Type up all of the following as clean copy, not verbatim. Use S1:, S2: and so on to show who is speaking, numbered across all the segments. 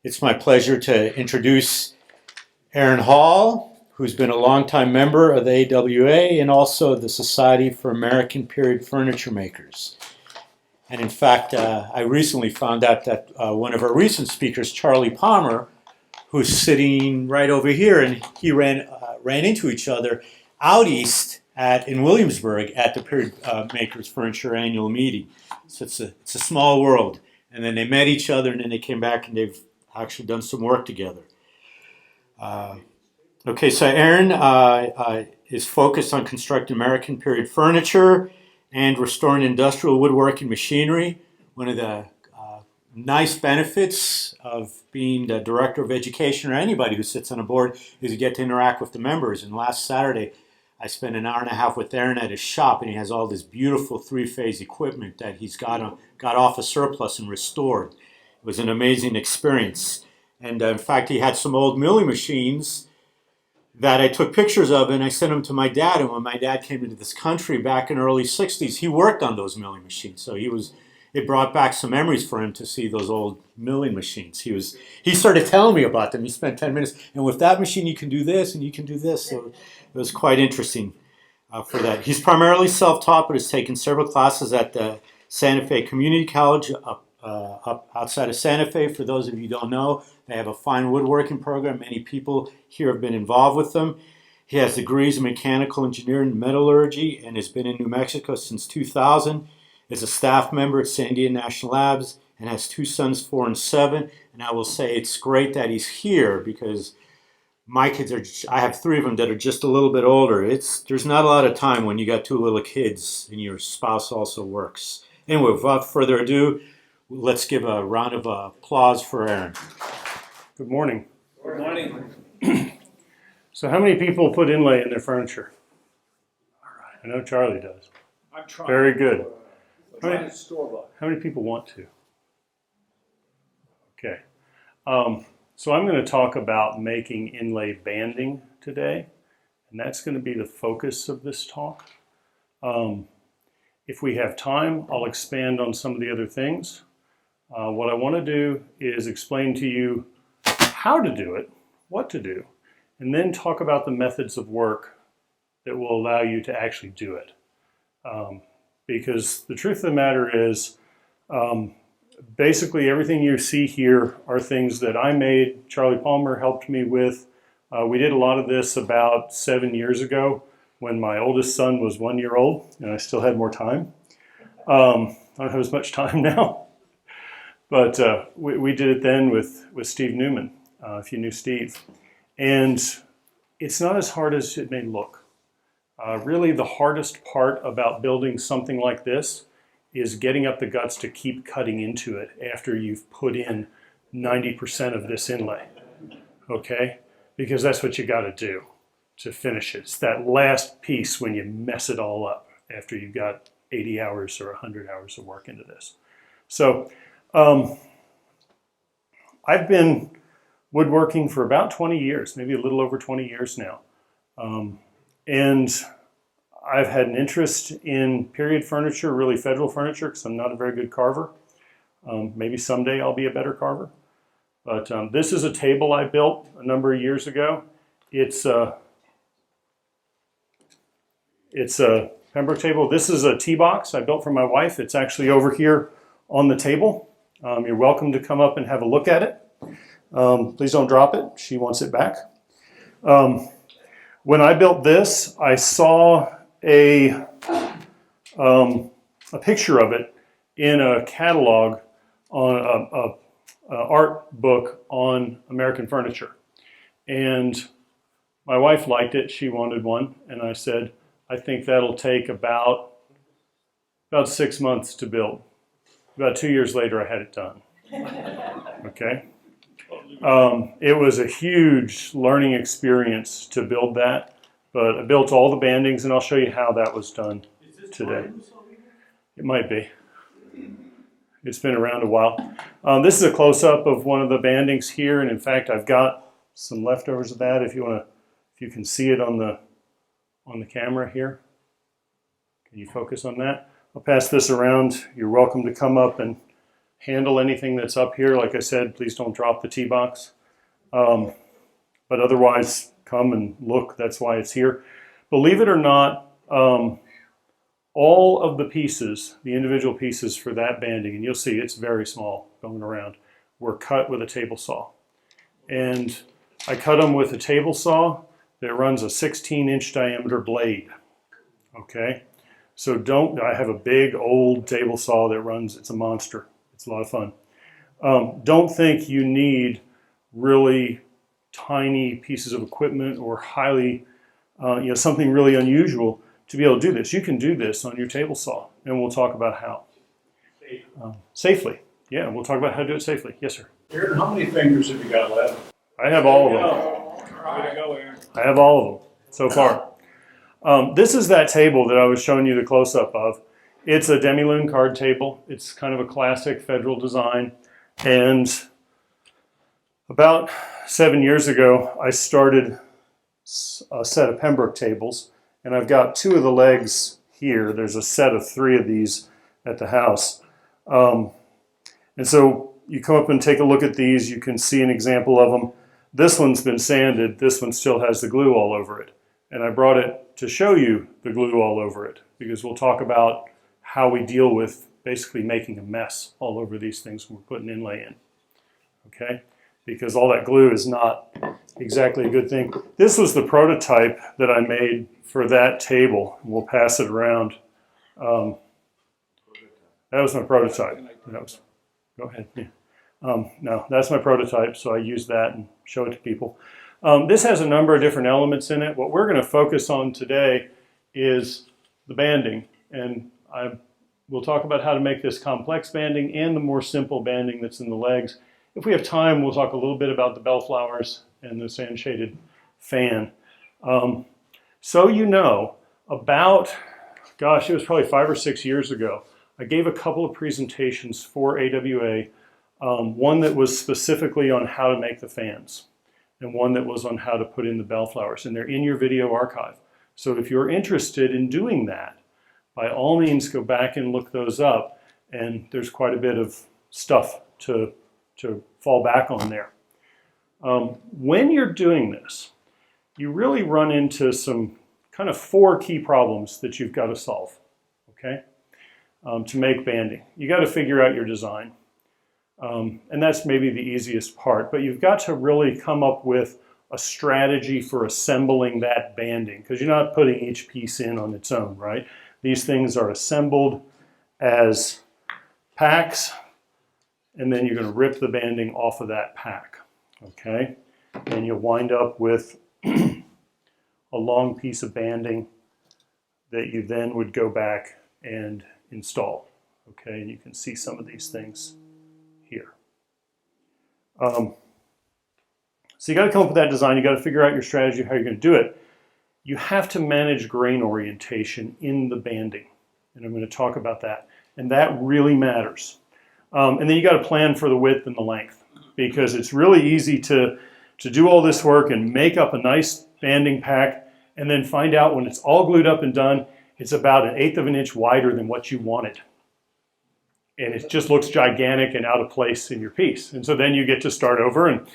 S1: It's my pleasure to introduce Aaron Hall, who's been a longtime member of the AWA and also the Society for American Period Furniture Makers. And in fact, I recently found out that one of our recent speakers, Charlie Palmer, who's sitting right over here, and he ran into each other out east in Williamsburg at the Period Makers Furniture Annual Meeting. So it's a small world. And then they met each other, and then they came back, and they've actually done some work together. Okay, so Aaron is focused on constructing American period furniture and restoring industrial woodworking machinery. One of the nice benefits of being the director of education, or anybody who sits on a board, is you get to interact with the members. And last Saturday, I spent an hour and a half with Aaron at his shop, and he has all this beautiful three-phase equipment that he's got off a surplus and restored. It was an amazing experience. And in fact, he had some old milling machines that I took pictures of, and I sent them to my dad. And when my dad came into this country back in the early 60s, he worked on those milling machines. So it brought back some memories for him to see those old milling machines. He started telling me about them. He spent 10 minutes, and with that machine you can do this and you can do this. So it was quite interesting for that. He's primarily self-taught, but has taken several classes at the Santa Fe Community College up outside of Santa Fe. For those of you who don't know, they have a fine woodworking program. Many people here have been involved with them. He has degrees in mechanical engineering and metallurgy and has been in New Mexico since 2000. Is a staff member at Sandia National Labs and has two sons, 4 and 7. And I will say it's great that he's here because my kids I have 3 of them that are just a little bit older. There's not a lot of time when you got 2 little kids and your spouse also works. Anyway, without further ado, let's give a round of applause for Aaron.
S2: Good morning.
S3: Good morning.
S2: So how many people put inlay in their furniture? All right. I know Charlie does.
S3: I'm trying.
S2: Very good.
S3: How
S2: many people want to? Okay. So I'm going to talk about making inlay banding today, and that's going to be the focus of this talk. If we have time, I'll expand on some of the other things. What I want to do is explain to you how to do it, what to do, and then talk about the methods of work that will allow you to actually do it. Because the truth of the matter is, basically everything you see here are things that I made. Charlie Palmer helped me with. We did a lot of this about 7 years ago when my oldest son was 1 year old and I still had more time. I don't have as much time now. But we did it then with Steve Newman, if you knew Steve. And it's not as hard as it may look. Really, the hardest part about building something like this is getting up the guts to keep cutting into it after you've put in 90% of this inlay, okay? Because that's what you got to do to finish it. It's that last piece when you mess it all up after you've got 80 hours or 100 hours of work into this. So I've been woodworking for about 20 years, maybe a little over 20 years now. And I've had an interest in period furniture, really federal furniture, because I'm not a very good carver. Maybe someday I'll be a better carver. But this is a table I built a number of years ago. It's a Pembroke table. This is a tea box I built for my wife. It's actually over here on the table. You're welcome to come up and have a look at it. Please don't drop it. She wants it back. When I built this, I saw a picture of it in a catalog on a art book on American furniture. And my wife liked it. She wanted one. And I said, I think that'll take about 6 months to build. About 2 years later, I had it done. Okay. It was a huge learning experience to build that, but I built all the bandings, and I'll show you how that was done today. It might be. It's been around a while. This is a close-up of one of the bandings here, and in fact, I've got some leftovers of that. If you can see it on the camera here. Can you focus on that? I'll pass this around. You're welcome to come up and handle anything that's up here. Like I said, please don't drop the T-box. But otherwise, come and look. That's why it's here. Believe it or not, all of the pieces, the individual pieces for that banding, and you'll see it's very small going around, were cut with a table saw. And I cut them with a table saw that runs a 16-inch diameter blade. Okay? So I have a big old table saw that runs, it's a monster. It's a lot of fun. Don't think you need really tiny pieces of equipment or highly, something really unusual to be able to do this. You can do this on your table saw, and we'll talk about how. Safely. Yeah, we'll talk about how to do it safely. Yes, sir.
S3: Aaron, how many fingers have you got left?
S2: I have all of them.
S3: Way to go, Aaron.
S2: I have all of them so far. This is that table that I was showing you the close-up of. It's a demi-lune card table. It's kind of a classic Federal design. And about 7 years ago, I started a set of Pembroke tables. And I've got 2 of the legs here. There's a set of 3 of these at the house. And so you come up and take a look at these. You can see an example of them. This one's been sanded. This one still has the glue all over it. And I brought it to show you the glue all over it, because we'll talk about how we deal with basically making a mess all over these things when we're putting inlay in. Okay? Because all that glue is not exactly a good thing. This was the prototype that I made for that table. We'll pass it around. That was my prototype. Go ahead. Yeah. No, that's my prototype, so I use that and show it to people. This has a number of different elements in it. What we're going to focus on today is the banding, and we'll talk about how to make this complex banding and the more simple banding that's in the legs. If we have time, we'll talk a little bit about the bellflowers and the sand-shaded fan. So you know, about, gosh, it was probably 5 or 6 years ago, I gave a couple of presentations for AWA, one that was specifically on how to make the fans, and one that was on how to put in the bellflowers, and they're in your video archive. So if you're interested in doing that, by all means go back and look those up, and there's quite a bit of stuff to fall back on there. When you're doing this, you really run into some kind of 4 key problems that you've got to solve, okay, to make banding. You got to figure out your design, and that's maybe the easiest part, but you've got to really come up with a strategy for assembling that banding, because you're not putting each piece in on its own, right? These things are assembled as packs, and then you're going to rip the banding off of that pack, okay? And you'll wind up with a long piece of banding that you then would go back and install, okay? And you can see some of these things here. So you got to come up with that design. You got to figure out your strategy, how you're going to do it. You have to manage grain orientation in the banding, and I'm going to talk about that. And that really matters. And then you got to plan for the width and the length, because it's really easy to do all this work and make up a nice banding pack, and then find out when it's all glued up and done, it's about 1/8 of an inch wider than what you wanted. And it just looks gigantic and out of place in your piece. And so then you get to start over and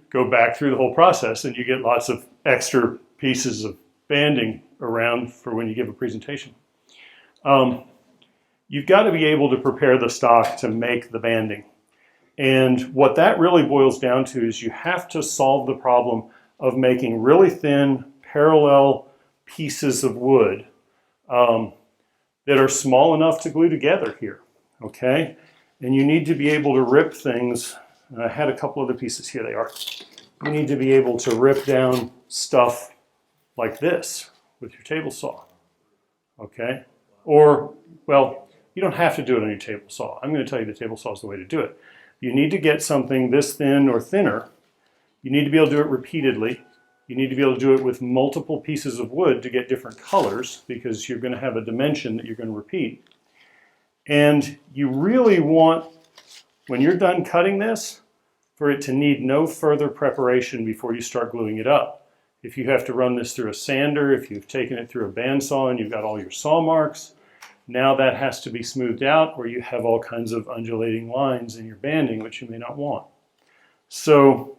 S2: go back through the whole process, and you get lots of extra pieces of banding around for when you give a presentation. You've got to be able to prepare the stock to make the banding. And what that really boils down to is you have to solve the problem of making really thin, parallel pieces of wood that are small enough to glue together here, okay? And you need to be able to rip things. I had a couple other pieces, here they are. You need to be able to rip down stuff like this with your table saw, okay? Or, well, you don't have to do it on your table saw. I'm going to tell you the table saw is the way to do it. You need to get something this thin or thinner. You need to be able to do it repeatedly. You need to be able to do it with multiple pieces of wood to get different colors, because you're going to have a dimension that you're going to repeat. And you really want, when you're done cutting this, for it to need no further preparation before you start gluing it up. If you have to run this through a sander, if you've taken it through a bandsaw and you've got all your saw marks, Now that has to be smoothed out, or you have all kinds of undulating lines in your banding, which you may not want. So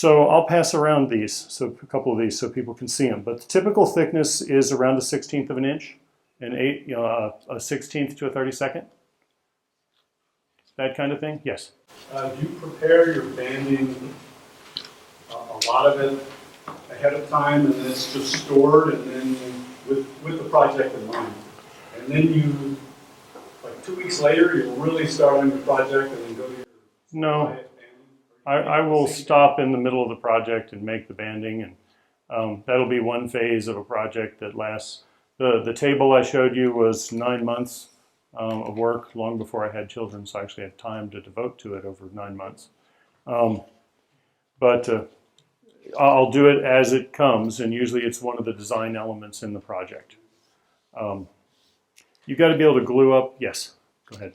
S2: I'll pass around these, so a couple of these, so people can see them. But the typical thickness is around a 1/16 of an inch, a 1/16 to a 32nd. That kind of thing. Yes.
S3: Do you prepare your banding, a lot of it ahead of time, and then it's just stored, and then with the project in mind? And then you, like 2 weeks later, you'll really start on your project and then go to your
S2: No.
S3: quiet banding?
S2: I will stop in the middle of the project and make the banding, and that'll be one phase of a project that lasts. The table I showed you was 9 months of work, long before I had children, so I actually had time to devote to it over 9 months. But I'll do it as it comes, and usually it's one of the design elements in the project. You've got to be able to glue up. Yes, go ahead.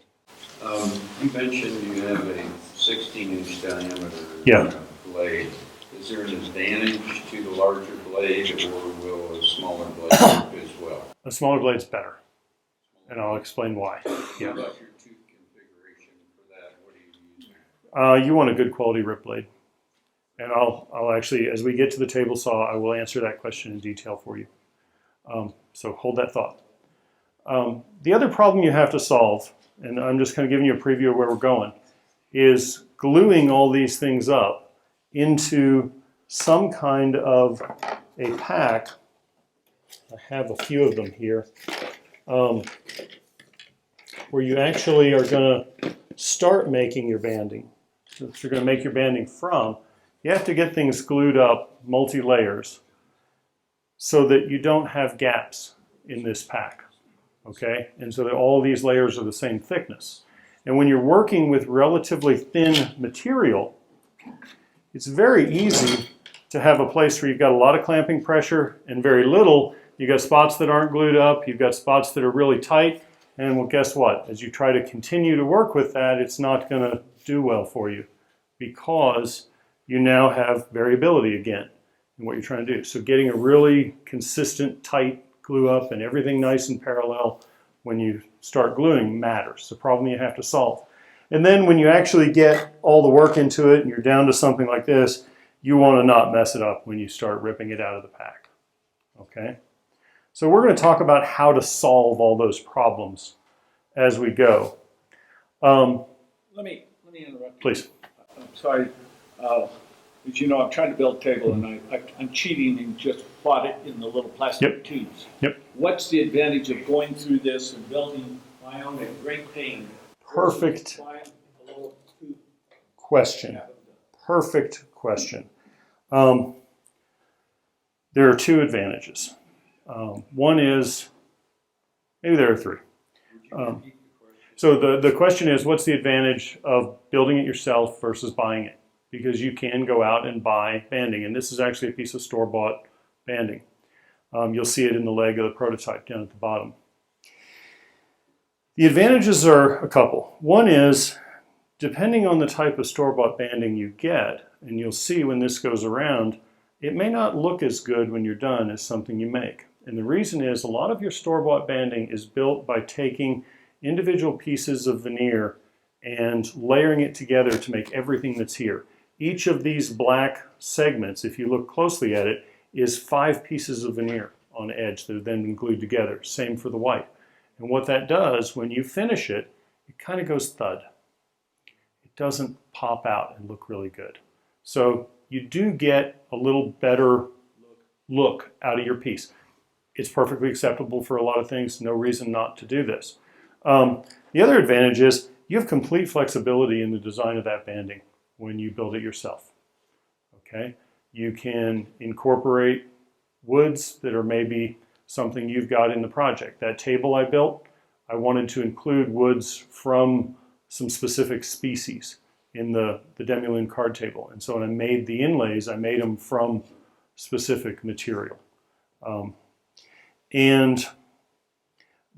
S4: You mentioned you have a 16-inch diameter blade. Is there an advantage to the larger blade, or will a smaller blade work as well?
S2: A smaller blade's better, and I'll explain why. Yeah.
S4: What about your tooth configuration for that? What do you use?
S2: You want a good quality rip blade. And I'll actually, as we get to the table saw, I will answer that question in detail for you. So hold that thought. The other problem you have to solve, and I'm just kind of giving you a preview of where we're going, is gluing all these things up into some kind of a pack. I have a few of them here, where you actually are going to start making your banding. So you're going to make your banding from. You have to get things glued up multi-layers so that you don't have gaps in this pack, okay? And so that all these layers are the same thickness. And when you're working with relatively thin material, it's very easy to have a place where you've got a lot of clamping pressure and very little. You've got spots that aren't glued up, you've got spots that are really tight, and well, guess what? As you try to continue to work with that, it's not going to do well for you because you now have variability again in what you're trying to do. So getting a really consistent, tight glue up and everything nice and parallel when you start gluing matters. It's a problem you have to solve. And then when you actually get all the work into it and you're down to something like this, you want to not mess it up when you start ripping it out of the pack. Okay? So we're going to talk about how to solve all those problems as we go.
S3: Let me interrupt.
S2: Please.
S3: I'm sorry. As you know, I'm trying to build a table, and I'm cheating and just bought it in the little plastic tubes.
S2: Yep.
S3: What's the advantage of going through this and building my own at great pain?
S2: Perfect question. Perfect question. There are two advantages. One is, maybe there are three. So the question is, what's the advantage of building it yourself versus buying it? Because you can go out and buy banding, and this is actually a piece of store-bought banding. You'll see it in the leg of the prototype down at the bottom. The advantages are a couple. One is, depending on the type of store-bought banding you get, and you'll see when this goes around, it may not look as good when you're done as something you make. And the reason is, a lot of your store-bought banding is built by taking individual pieces of veneer and layering it together to make everything that's here. Each of these black segments, if you look closely at it, is 5 pieces of veneer on edge that have then been glued together. Same for the white. And what that does, when you finish it, it kind of goes thud. It doesn't pop out and look really good. So you do get a little better look out of your piece. It's perfectly acceptable for a lot of things. No reason not to do this. The other advantage is you have complete flexibility in the design of that banding when you build it yourself. Okay? You can incorporate woods that are maybe something you've got in the project. That table I built, I wanted to include woods from some specific species in the Demulin card table. And so when I made the inlays, I made them from specific material. And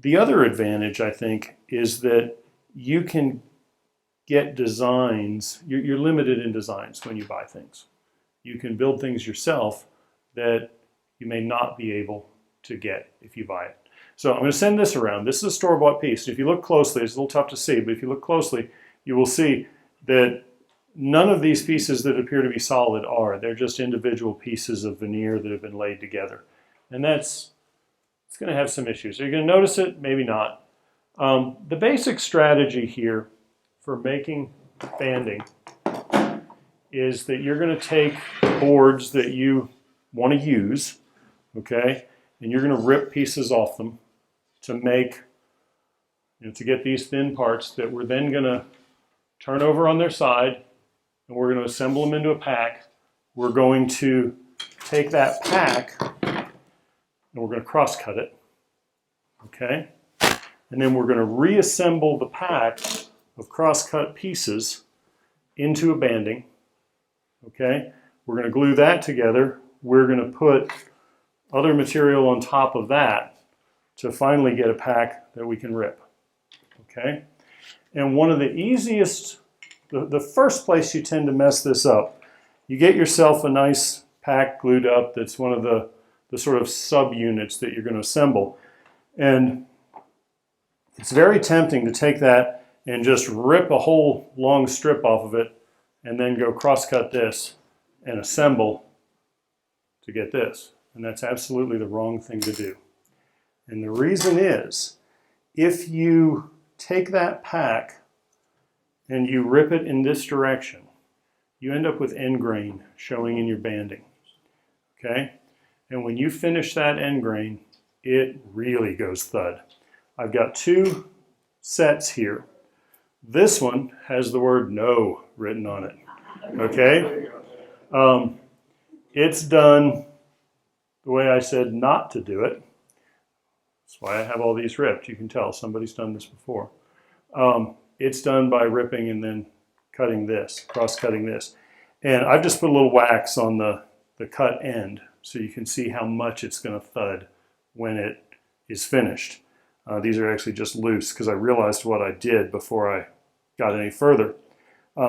S2: the other advantage, I think, is that you can get designs. You're limited in designs when you buy things. You can build things yourself that you may not be able to get if you buy it. So I'm going to send this around. This is a store-bought piece. If you look closely, it's a little tough to see, but if you look closely, you will see that none of these pieces that appear to be solid are. They're just individual pieces of veneer that have been laid together. And it's going to have some issues. Are you going to notice it? Maybe not. The basic strategy here for making banding is that you're going to take boards that you want to use, okay, and you're going to rip pieces off them to make, to get these thin parts that we're then going to turn over on their side, and we're going to assemble them into a pack. We're going to take that pack and we're going to cross-cut it, okay? And then we're going to reassemble the pack of cross-cut pieces into a banding, okay? We're going to glue that together. We're going to put other material on top of that to finally get a pack that we can rip, okay? And one of the easiest, the first place you tend to mess this up, you get yourself a nice pack glued up that's one of the sort of subunits that you're going to assemble. And it's very tempting to take that and just rip a whole long strip off of it and then go cross-cut this and assemble to get this. And that's absolutely the wrong thing to do. And the reason is, if you take that pack and you rip it in this direction, you end up with end grain showing in your banding, okay? And when you finish that end grain, it really goes thud. I've got two sets here. This one has the word no written on it, okay? It's done the way I said not to do it. That's why I have all these ripped. You can tell somebody's done this before. It's done by ripping and then cutting this, cross-cutting this. And I've just put a little wax on the cut end so you can see how much it's going to thud when it is finished. These are actually just loose because I realized what I did before I got any further.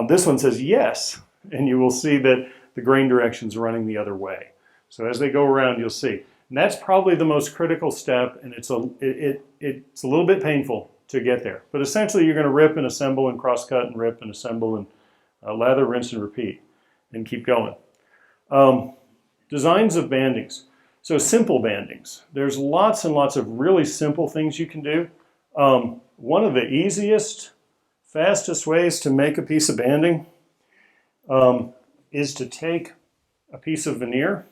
S2: This one says yes, and you will see that the grain direction is running the other way. So as they go around, you'll see. And that's probably the most critical step, and it's a little bit painful to get there. But essentially, you're going to rip and assemble and cross-cut and rip and assemble and lather, rinse, and repeat, and keep going. Designs of bandings. So simple bandings. There's lots and lots of really simple things you can do. One of the easiest, fastest ways to make a piece of banding is to take a piece of veneer,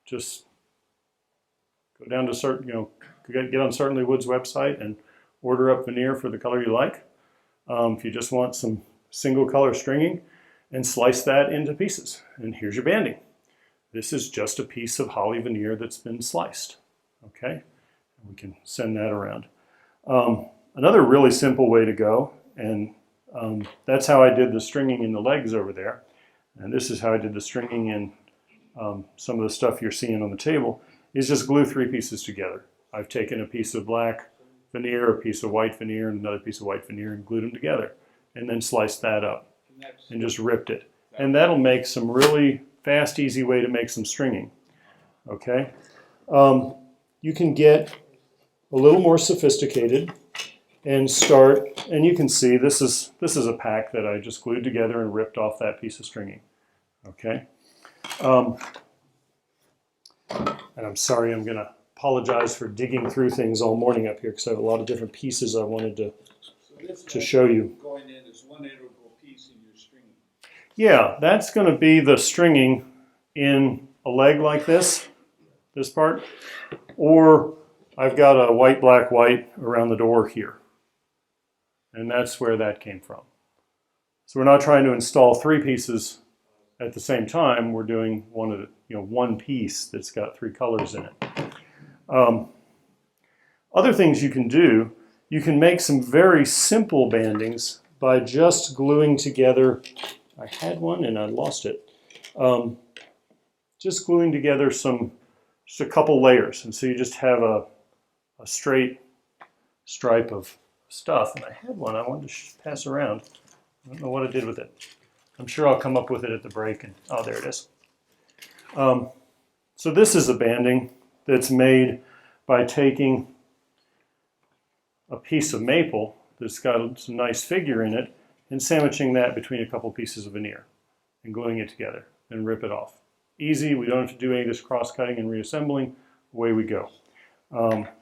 S2: just go down to get on Certainly Wood's website and order up veneer for the color you like. If you just want some single color stringing, and slice that into pieces. And here's your banding. This is just a piece of holly veneer that's been sliced. Okay, we can send that around. Another really simple way to go, and that's how I did the stringing in the legs over there. And this is how I did the stringing in some of the stuff you're seeing on the table, is just glue three pieces together. I've taken a piece of black veneer, a piece of white veneer, and another piece of white veneer and glued them together, and then sliced that up and just ripped it. And that'll make some really fast, easy way to make some stringing. Okay? You can get a little more sophisticated and start, and you can see this is a pack that I just glued together and ripped off that piece of stringing. Okay? And I'm sorry, I'm going to apologize for digging through things all morning up here because I have a lot of different pieces I wanted to show you.
S5: Going in as one integral piece in your stringing.
S2: Yeah, that's going to be the stringing in a leg like this part, or I've got a white, black, white around the door here. And that's where that came from. So we're not trying to install three pieces at the same time. We're doing one piece that's got three colors in it. Other things you can do, you can make some very simple bandings by just gluing together, I had one and I lost it, just gluing together just a couple layers. And so you just have a straight stripe of stuff. And I had one I wanted to pass around. I don't know what I did with it. I'm sure I'll come up with it at the break. And oh, there it is. So this is a banding that's made by taking a piece of maple that's got some nice figure in it and sandwiching that between a couple pieces of veneer and gluing it together and rip it off. Easy, we don't have to do any of this cross-cutting and reassembling. Away we go.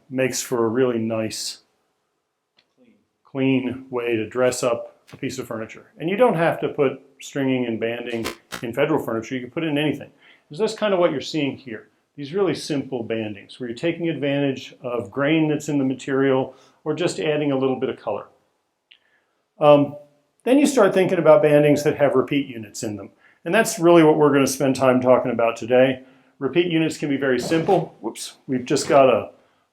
S2: Makes for a really nice, clean way to dress up a piece of furniture. And you don't have to put stringing and banding in federal furniture. You can put it in anything. So that's kind of what you're seeing here. These really simple bandings where you're taking advantage of grain that's in the material or just adding a little bit of color. Then you start thinking about bandings that have repeat units in them. And that's really what we're going to spend time talking about today. Repeat units can be very simple. Whoops, we've just got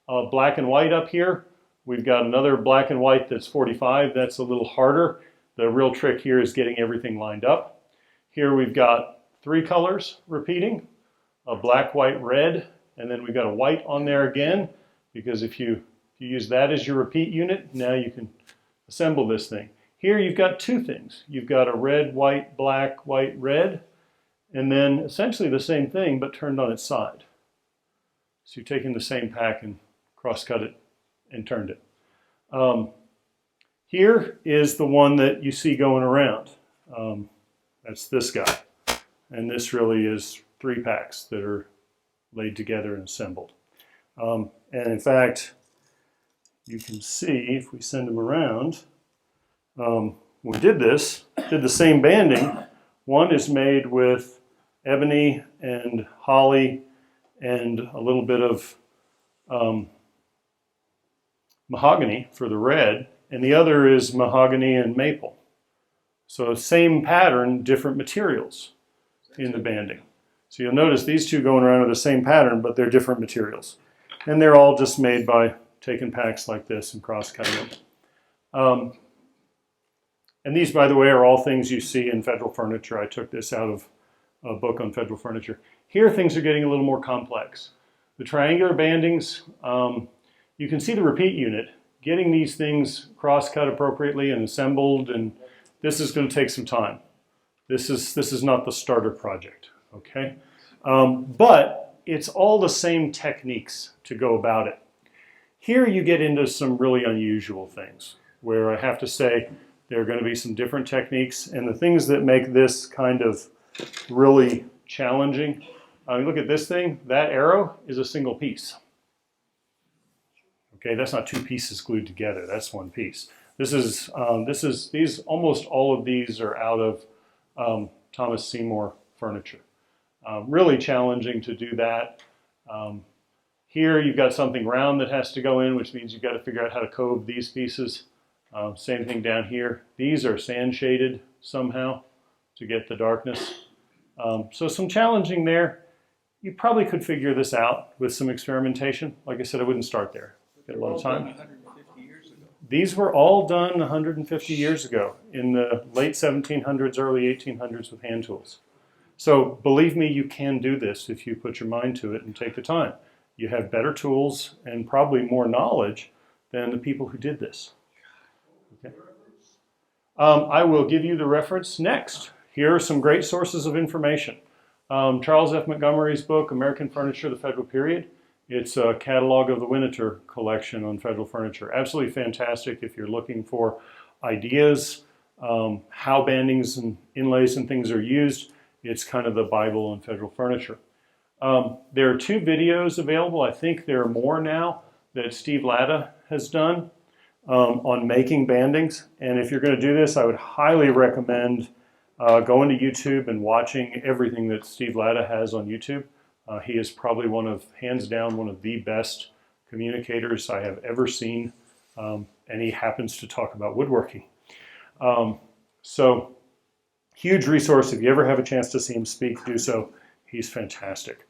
S2: a black and white up here. We've got another black and white that's 45. That's a little harder. The real trick here is getting everything lined up. Here we've got 3 colors repeating, a black, white, red, and then we've got a white on there again, because if you use that as your repeat unit, now you can assemble this thing. Here you've got 2 things. You've got a red, white, black, white, red, and then essentially the same thing but turned on its side. So you're taking the same pack and cross-cut it and turned it. Here is the one that you see going around. That's this guy. And this really is 3 packs that are laid together and assembled. And in fact, you can see if we send them around, we did the same banding. One is made with ebony and holly and a little bit of mahogany for the red, and the other is mahogany and maple. So same pattern, different materials in the banding. So you'll notice these 2 going around are the same pattern, but they're different materials. And they're all just made by taking packs like this and cross-cutting them. And these, by the way, are all things you see in federal furniture. I took this out of a book on federal furniture. Here things are getting a little more complex. The triangular bandings, you can see the repeat unit. Getting these things cross-cut appropriately and assembled, and this is going to take some time. This is not the starter project, okay? But it's all the same techniques to go about it. Here you get into some really unusual things where I have to say there are going to be some different techniques, and the things that make this kind of really challenging. Look at this thing. That arrow is a single piece. Okay, that's not 2 pieces glued together. That's 1 piece. These almost all of these are out of Thomas Seymour furniture. Really challenging to do that. Here you've got something round that has to go in, which means you've got to figure out how to cove these pieces. Same thing down here. These are sand shaded somehow to get the darkness. So some challenging there. You probably could figure this out with some experimentation. Like I said, I wouldn't start there. Get a lot of time.
S5: 150 years ago.
S2: These were all done 150 years ago in the late 1700s, early 1800s with hand tools. So believe me, you can do this if you put your mind to it and take the time. You have better tools and probably more knowledge than the people who did this. Okay. I will give you the reference next. Here are some great sources of information. Charles F. Montgomery's book, American Furniture, the Federal Period. It's a catalog of the Winneter collection on federal furniture. Absolutely fantastic if you're looking for ideas, how bandings and inlays and things are used. It's kind of the Bible on federal furniture. There are 2 videos available. I think there are more now that Steve Latta has done on making bandings. And if you're going to do this, I would highly recommend going to YouTube and watching everything that Steve Latta has on YouTube. He is probably hands down, one of the best communicators I have ever seen. And he happens to talk about woodworking. So huge resource. If you ever have a chance to see him speak, do so. He's fantastic.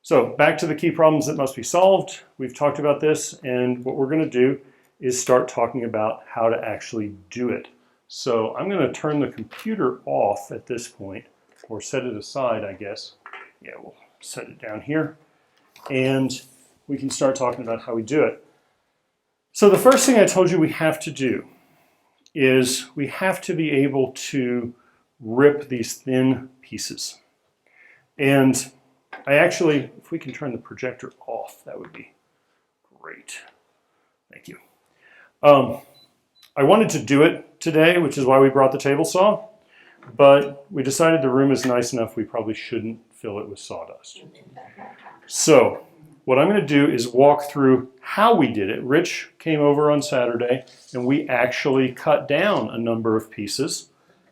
S2: So back to the key problems that must be solved. We've talked about this, and what we're going to do is start talking about how to actually do it. So I'm going to turn the computer off at this point, or set it aside, I guess. Yeah, we'll set it down here, and we can start talking about how we do it. So the first thing I told you we have to do is we have to be able to rip these thin pieces. And I actually, if we can turn the projector off, that would be great. Thank you. I wanted to do it today, which is why we brought the table saw, but we decided the room is nice enough we probably shouldn't fill it with sawdust. So what I'm going to do is walk through how we did it. Rich came over on Saturday and we actually cut down a number of pieces.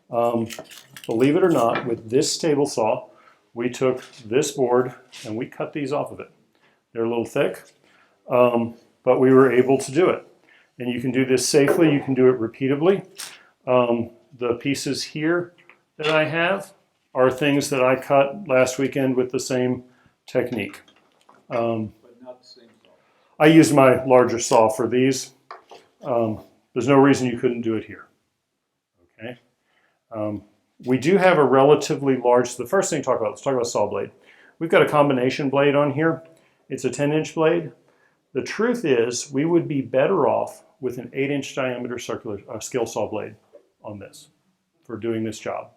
S2: Believe it or not, with this table saw, we took this board and we cut these off of it. They're a little thick, but we were able to do it. And you can do this safely, you can do it repeatably. The pieces here that I have are things that I cut last weekend with the same technique.
S5: But not the same saw.
S2: I used my larger saw for these. There's no reason you couldn't do it here. Okay. We do have a relatively large, the first thing to talk about, let's talk about saw blade. We've got a combination blade on here. It's a 10-inch blade. The truth is we would be better off with an 8-inch diameter circular skill saw blade on this for doing this job.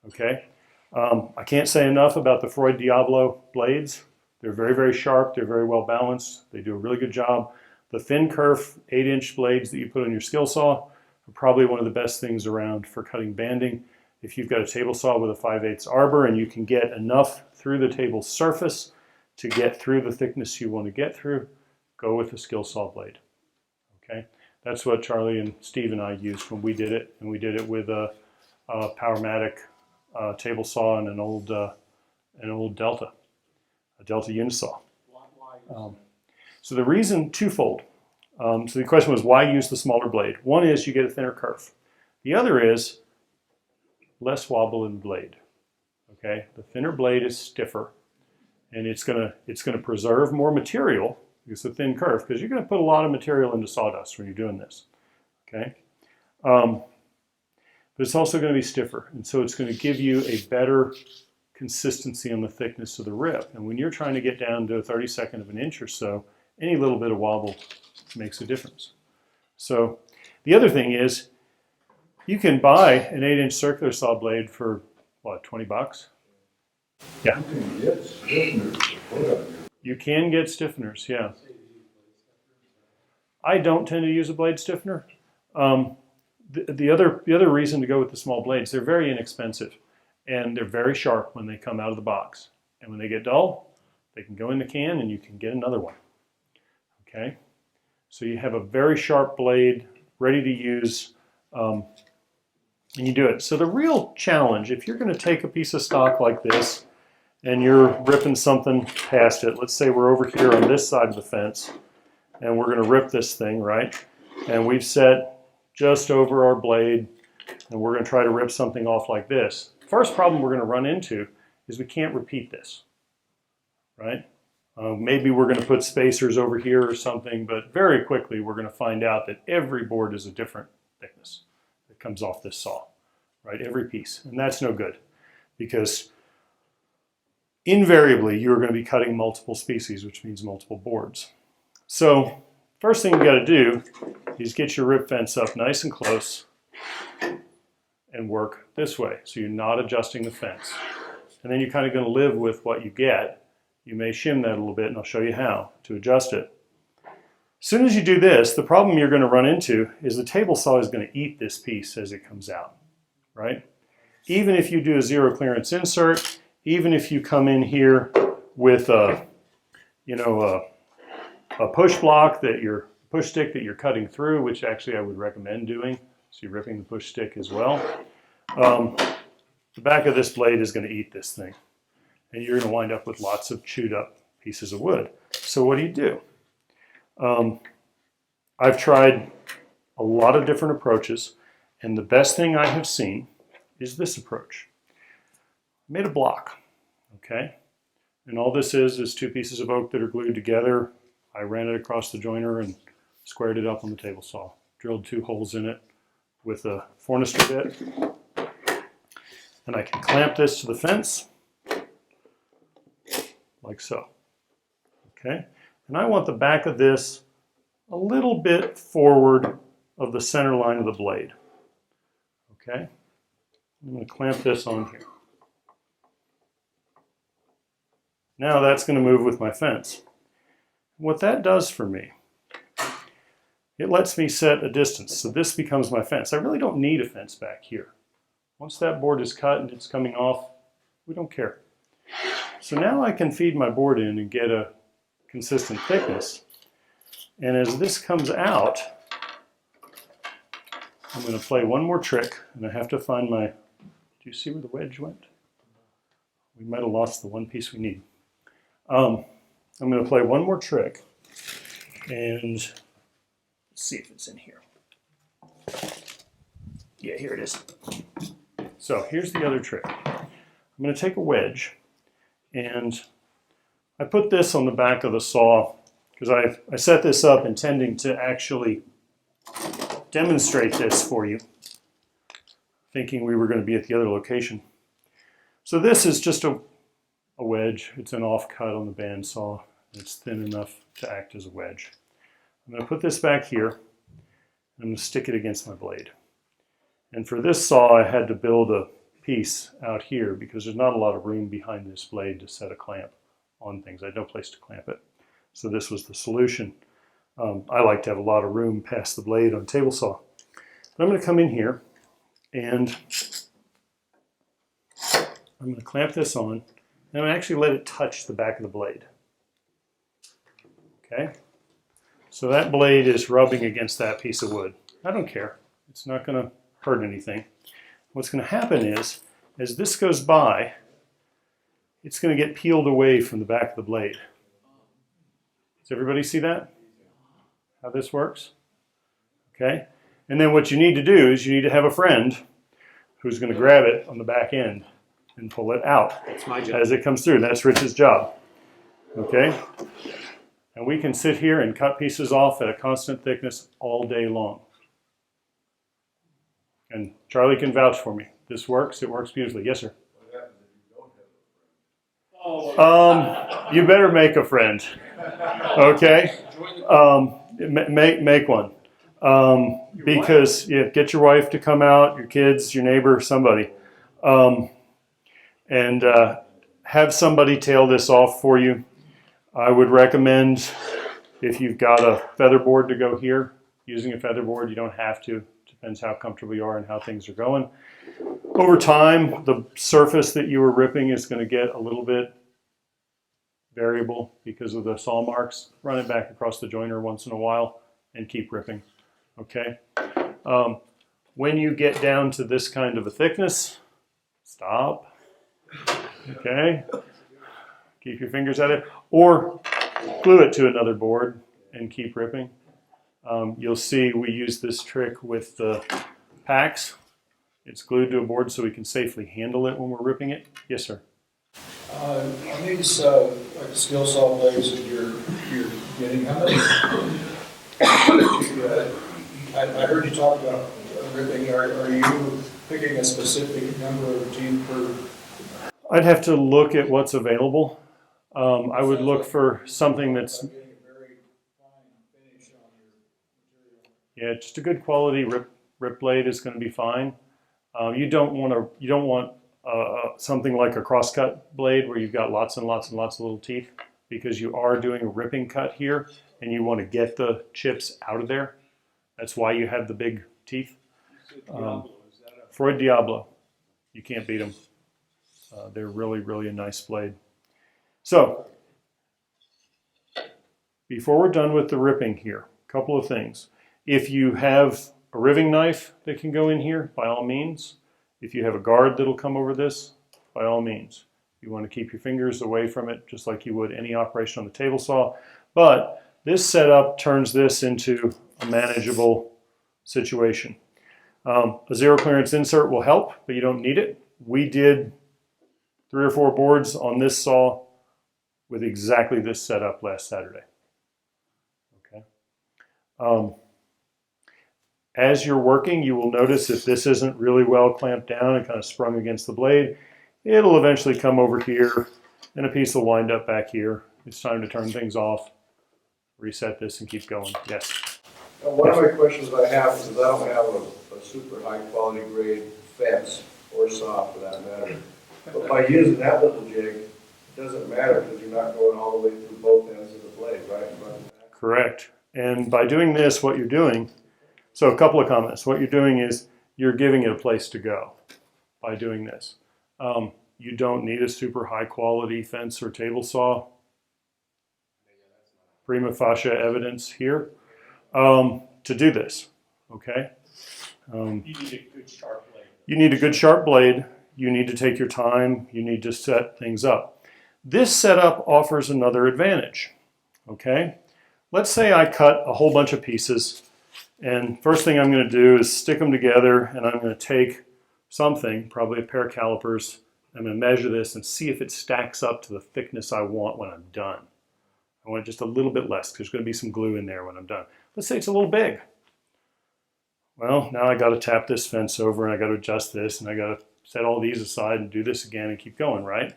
S2: Okay. I can't say enough about the Freud Diablo blades. They're very, very sharp. They're very well balanced. They do a really good job. The thin kerf 8-inch blades that you put on your skill saw are probably one of the best things around for cutting banding. If you've got a table saw with a 5/8 arbor and you can get enough through the table surface to get through the thickness you want to get through, go with the skill saw blade. Okay, that's what Charlie and Steve and I used when we did it, and we did it with a Powermatic table saw and an old Delta, a Delta Unisaw. So the reason twofold. So the question was, why use the smaller blade? One is you get a thinner kerf. The other is less wobble in the blade. Okay, the thinner blade is stiffer, and it's gonna preserve more material because it's a thin kerf, because you're gonna put a lot of material into sawdust when you're doing this. Okay, but it's also going to be stiffer, and so it's going to give you a better consistency on the thickness of the rip. And when you're trying to get down to a 32nd of an inch or so, any little bit of wobble makes a difference. So the other thing is, you can buy an 8-inch circular saw blade for, what, 20 bucks? Yeah. You can get stiffeners, yeah. I don't tend to use a blade stiffener. The other reason to go with the small blades, they're very inexpensive and they're very sharp when they come out of the box. And when they get dull, they can go in the can and you can get another one. Okay? So you have a very sharp blade ready to use, and you do it. So the real challenge, if you're going to take a piece of stock like this and you're ripping something past it, let's say we're over here on this side of the fence and we're going to rip this thing, right? And we've set just over our blade and we're going to try to rip something off like this. First problem we're going to run into is we can't repeat this, right? Maybe we're going to put spacers over here or something, but very quickly we're going to find out that every board is a different thickness that comes off this saw, right? Every piece. And that's no good, because invariably you're going to be cutting multiple species, which means multiple boards. So first thing you got to do is get your rip fence up nice and close and work this way. So you're not adjusting the fence. And then you're kind of going to live with what you get. You may shim that a little bit, and I'll show you how to adjust it. As soon as you do this, the problem you're going to run into is the table saw is going to eat this piece as it comes out, right? Even if you do a zero clearance insert, even if you come in here with a push block push stick that you're cutting through, which actually I would recommend doing. So you're ripping the push stick as well. The back of this blade is going to eat this thing, and you're going to wind up with lots of chewed up pieces of wood. So what do? I've tried a lot of different approaches, and the best thing I have seen is this approach. I made a block, okay? And all this is two pieces of oak that are glued together. I ran it across the joiner and squared it up on the table saw. Drilled 2 holes in it with a Fornister bit. And I can clamp this to the fence, like so. Okay? And I want the back of this a little bit forward of the center line of the blade. Okay? I'm going to clamp this on here. Now that's going to move with my fence. What that does for me, it lets me set a distance. So this becomes my fence. I really don't need a fence back here. Once that board is cut and it's coming off, we don't care. So now I can feed my board in and get a consistent thickness. And as this comes out, I'm going to play one more trick, and I have to find my, do you see where the wedge went? We might have lost the one piece we need. I'm going to play one more trick, and let's see if it's in here. Yeah, here it is. So here's the other trick. I'm going to take a wedge, and I put this on the back of the saw because I set this up intending to actually demonstrate this for you, thinking we were going to be at the other location. So this is just a wedge. It's an offcut on the bandsaw. It's thin enough to act as a wedge. I'm going to put this back here, and I'm going to stick it against my blade. And for this saw, I had to build a piece out here because there's not a lot of room behind this blade to set a clamp on things. I had no place to clamp it. So this was the solution. I like to have a lot of room past the blade on a table saw. But I'm going to come in here and I'm going to clamp this on, and I'm going to actually let it touch the back of the blade. Okay? So that blade is rubbing against that piece of wood. I don't care. It's not going to hurt anything. What's going to happen is, as this goes by, it's going to get peeled away from the back of the blade. Does everybody see that? How this works? Okay? And then what you need to do is you need to have a friend who's going to grab it on the back end and pull it out.
S1: That's my job.
S2: As it comes through. That's Rich's job. Okay? And we can sit here and cut pieces off at a constant thickness all day long. And Charlie can vouch for me. This works. It works beautifully. Yes, sir. You better make a friend. Okay? Make one. Because yeah, get your wife to come out, your kids, your neighbor, somebody. And have somebody tail this off for you. I would recommend, if you've got a feather board, to go here. Using a feather board, you don't have to. Depends how comfortable you are and how things are going. Over time, the surface that you were ripping is going to get a little bit variable because of the saw marks. Run it back across the joiner once in a while and keep ripping. Okay? When you get down to this kind of a thickness, stop. Okay? Keep your fingers at it. Or glue it to another board and keep ripping. You'll see we use this trick with the packs. It's glued to a board so we can safely handle it when we're ripping it. Yes, sir.
S5: On these like skill saw blades that you're getting, how many? I heard you talk about ripping. Are you picking a specific number of teeth per?
S2: I'd have to look at what's available. I would look for something that's yeah, just a good quality rip blade is going to be fine. You don't want something like a crosscut blade where you've got lots and lots and lots of little teeth, because you are doing a ripping cut here and you want to get the chips out of there. That's why you have the big teeth. Freud Diablo. You can't beat them. They're really, really a nice blade. So, before we're done with the ripping here, a couple of things. If you have a riving knife that can go in here, by all means. If you have a guard that'll come over this, by all means. You want to keep your fingers away from it, just like you would any operation on the table saw. But this setup turns this into a manageable situation. A zero clearance insert will help, but you don't need it. We did 3 or 4 boards on this saw with exactly this setup last Saturday. Okay. As you're working, you will notice if this isn't really well clamped down and kind of sprung against the blade, it'll eventually come over here and a piece will wind up back here. It's time to turn things off, reset this, and keep going. Yes?
S6: One of my questions I have is that I don't have a super high quality grade fence or saw for that matter. But by using that little jig, doesn't matter because you're not going all the way through both ends of the blade, right? In front and back.
S2: Correct. And by doing this, what you're doing, so a couple of comments. What you're doing is you're giving it a place to go by doing this. You don't need a super high quality fence or table saw. Prima facie evidence here to do this, okay?
S3: You need a good sharp blade.
S2: You need a good sharp blade. You need to take your time. You need to set things up. This setup offers another advantage, okay? Let's say I cut a whole bunch of pieces, and first thing I'm going to do is stick them together, and I'm going to take something, probably a pair of calipers. I'm going to measure this and see if it stacks up to the thickness I want when I'm done. I want just a little bit less because there's going to be some glue in there when I'm done. Let's say it's a little big. Well, now I got to tap this fence over, and I got to adjust this, and I got to set all these aside and do this again and keep going, right?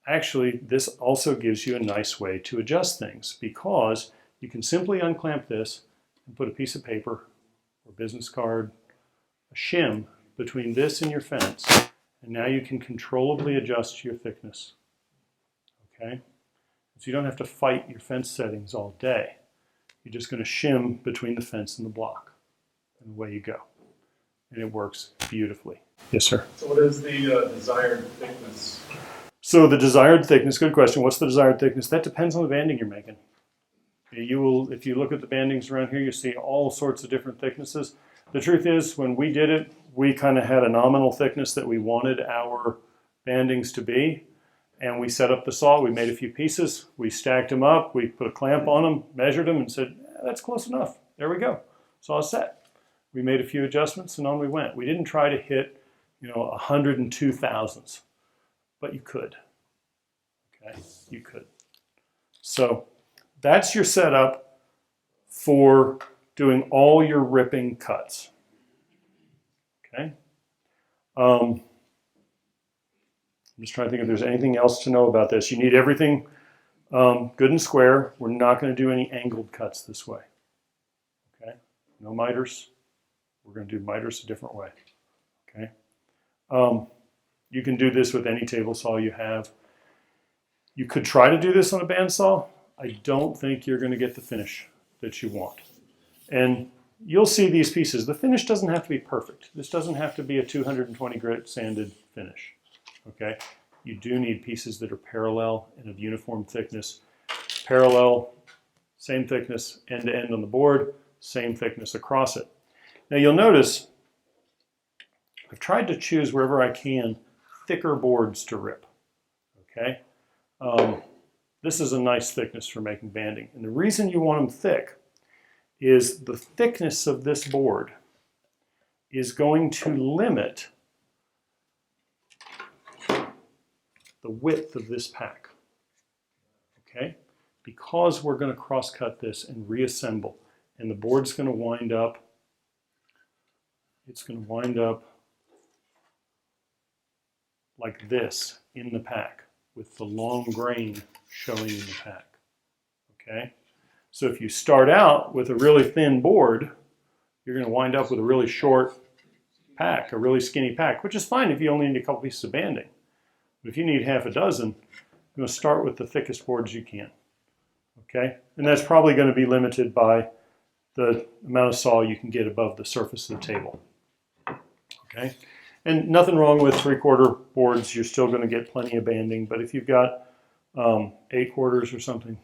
S2: Actually, this also gives you a nice way to adjust things because you can simply unclamp this and put a piece of paper or business card, a shim between this and your fence, and now you can controllably adjust your thickness, okay? So you don't have to fight your fence settings all day. You're just going to shim between the fence and the block, and away you go. And it works beautifully. Yes, sir?
S3: So what is the desired thickness?
S2: So the desired thickness, good question. What's the desired thickness? That depends on the banding you're making. You will, if you look at the bandings around here, you see all sorts of different thicknesses. The truth is, when we did it, we kind of had a nominal thickness that we wanted our bandings to be. And we set up the saw, we made a few pieces, we stacked them up, we put a clamp on them, measured them, and said, that's close enough. There we go. Saw set. We made a few adjustments, and on we went. We didn't try to hit, 102 thousandths, but you could. Okay, you could. So that's your setup for doing all your ripping cuts. Okay. I'm just trying to think if there's anything else to know about this. You need everything good and square. We're not going to do any angled cuts this way. Okay, no miters. We're going to do miters a different way. Okay. You can do this with any table saw you have. You could try to do this on a bandsaw. I don't think you're going to get the finish that you want. And you'll see these pieces. The finish doesn't have to be perfect. This doesn't have to be a 220 grit sanded finish. Okay, you do need pieces that are parallel and of uniform thickness. Parallel, same thickness end to end on the board, same thickness across it. Now you'll notice I've tried to choose wherever I can thicker boards to rip. Okay, this is a nice thickness for making banding, and the reason you want them thick is the thickness of this board is going to limit the width of this pack, okay? Because we're going to cross-cut this and reassemble, and the board's going to wind up, it's going to wind up like this in the pack, with the long grain showing in the pack, okay? So if you start out with a really thin board, you're going to wind up with a really short pack, a really skinny pack, which is fine if you only need a couple pieces of banding. If you need half a dozen, you're going to start with the thickest boards you can, okay? And that's probably going to be limited by the amount of saw you can get above the surface of the table, okay? And nothing wrong with 3/4 boards. You're still going to get plenty of banding, but if you've got 8/4 or something,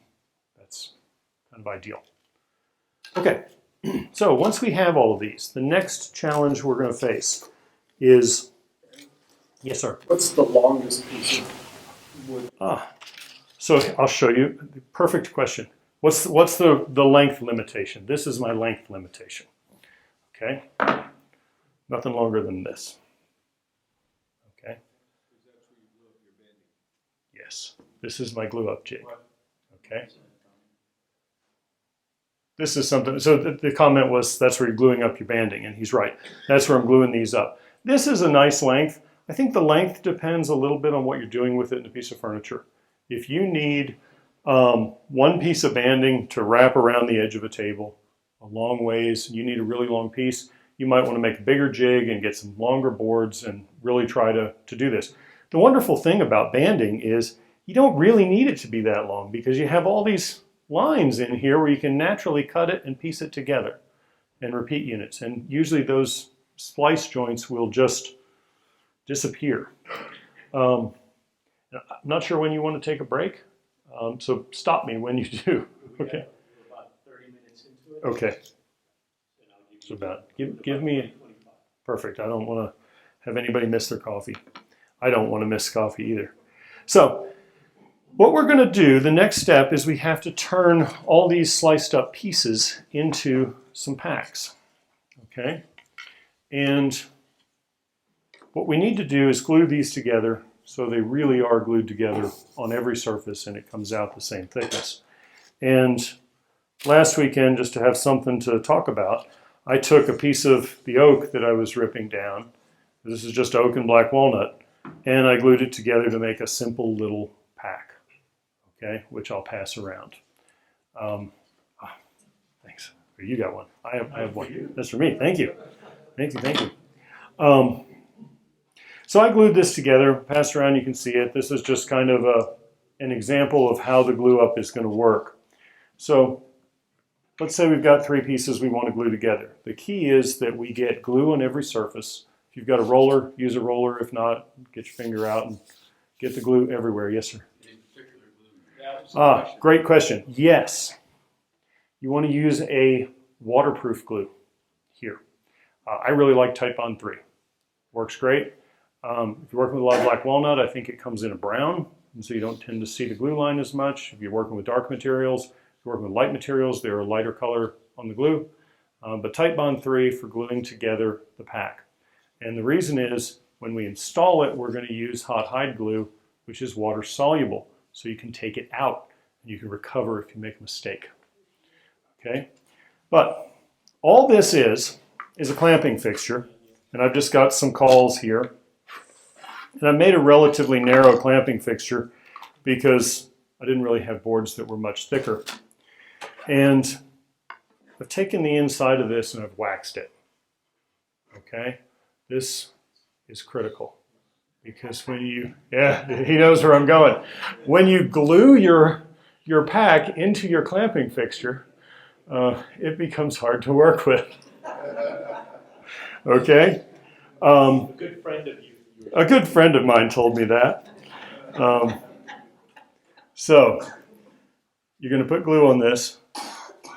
S2: that's kind of ideal. Okay, so once we have all of these, the next challenge we're going to face is, yes, sir.
S5: What's the longest piece of wood?
S2: So I'll show you. Perfect question. What's the length limitation? This is my length limitation. Okay, nothing longer than this. Okay. Yes, this is my glue up jig. Okay. This is something. So the comment was that's where you're gluing up your banding, and he's right. That's where I'm gluing these up. This is a nice length. I think the length depends a little bit on what you're doing with it in a piece of furniture. If you need one piece of banding to wrap around the edge of a table a long ways, and you need a really long piece, you might want to make a bigger jig and get some longer boards and really try to do this. The wonderful thing about banding is you don't really need it to be that long because you have all these lines in here where you can naturally cut it and piece it together and repeat units. And usually those splice joints will just disappear. I'm not sure when you want to take a break, so stop me when you do. Okay.
S1: We're about 30 minutes into it.
S2: Okay.
S1: And I'll give
S2: So
S1: you
S2: about give me perfect. I don't want to have anybody miss their coffee. I don't want to miss coffee either. So what we're going to do, the next step is we have to turn all these sliced up pieces into some packs. Okay? And what we need to do is glue these together so they really are glued together on every surface and it comes out the same thickness. And last weekend, just to have something to talk about, I took a piece of the oak that I was ripping down. This is just oak and black walnut. And I glued it together to make a simple little pack, okay, which I'll pass around. Thanks. You got one. I have one. That's for me. Thank you. Thank you. Thank you. So I glued this together, passed around, you can see it. This is just kind of an example of how the glue up is going to work. So let's say we've got 3 pieces we want to glue together. The key is that we get glue on every surface. If you've got a roller, use a roller. If not, get your finger out and get the glue everywhere. Yes, sir. Great question. Yes. You want to use a waterproof glue here. I really like Type On 3. Works great. If you're working with a lot of black walnut, I think it comes in a brown, and so you don't tend to see the glue line as much. If you're working with dark materials, if you're working with light materials, they're a lighter color on the glue. But Type Bond 3 for gluing together the pack. And the reason is, when we install it, we're going to use hot hide glue, which is water soluble, so you can take it out and you can recover if you make a mistake. Okay? But all this is a clamping fixture, and I've just got some cauls here. And I made a relatively narrow clamping fixture because I didn't really have boards that were much thicker. And I've taken the inside of this and I've waxed it. Okay? This is critical because when you, yeah, he knows where I'm going. When you glue your pack into your clamping fixture, it becomes hard to work with. Okay?
S1: a good friend of you.
S2: A good friend of mine told me that. So you're going to put glue on this.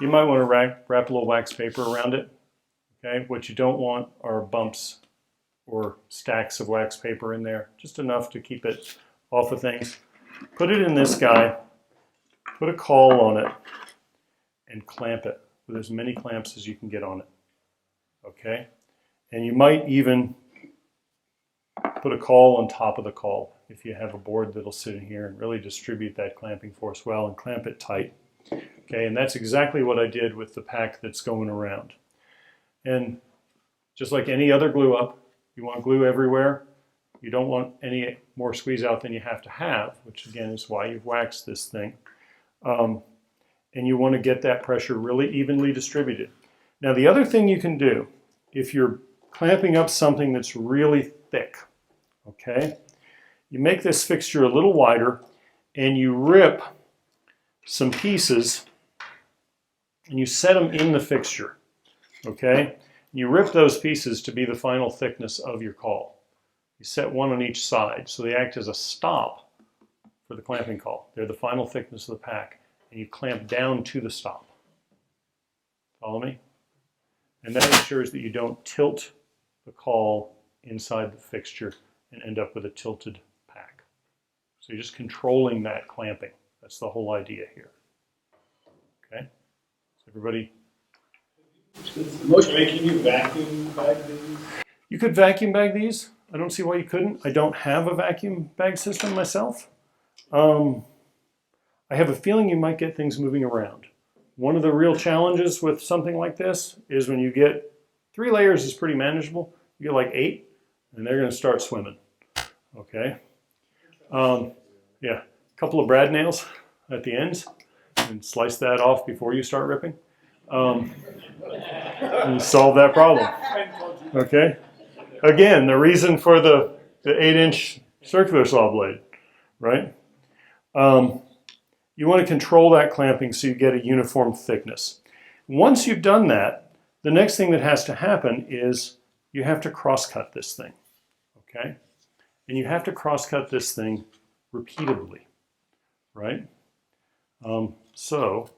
S2: You might want to wrap a little wax paper around it. Okay? What you don't want are bumps or stacks of wax paper in there. Just enough to keep it off of things. Put it in this guy. Put a caul on it and clamp it with as many clamps as you can get on it. Okay? And you might even put a caul on top of the caul if you have a board that'll sit in here and really distribute that clamping force well and clamp it tight. Okay, and that's exactly what I did with the pack that's going around. And just like any other glue up, you want glue everywhere. You don't want any more squeeze out than you have to have, which again is why you've waxed this thing. And you want to get that pressure really evenly distributed. Now the other thing you can do, if you're clamping up something that's really thick, okay, you make this fixture a little wider and you rip some pieces and you set them in the fixture, okay? You rip those pieces to be the final thickness of your caul. You set one on each side so they act as a stop for the clamping caul. They're the final thickness of the pack, and you clamp down to the stop. Follow me? And that ensures that you don't tilt the caul inside the fixture and end up with a tilted pack. So you're just controlling that clamping. That's the whole idea here. Okay? So everybody?
S3: Can you vacuum bag these?
S2: You could vacuum bag these. I don't see why you couldn't. I don't have a vacuum bag system myself. I have a feeling you might get things moving around. One of the real challenges with something like this is when you get 3 layers is pretty manageable. You get like 8, and they're going to start swimming. Okay? Yeah, a couple of brad nails at the ends, and slice that off before you start ripping. And solve that problem. Okay? Again, the reason for the 8-inch circular saw blade, right? You want to control that clamping so you get a uniform thickness. Once you've done that, the next thing that has to happen is you have to cross-cut this thing, okay? And you have to cross-cut this thing repeatedly, right? So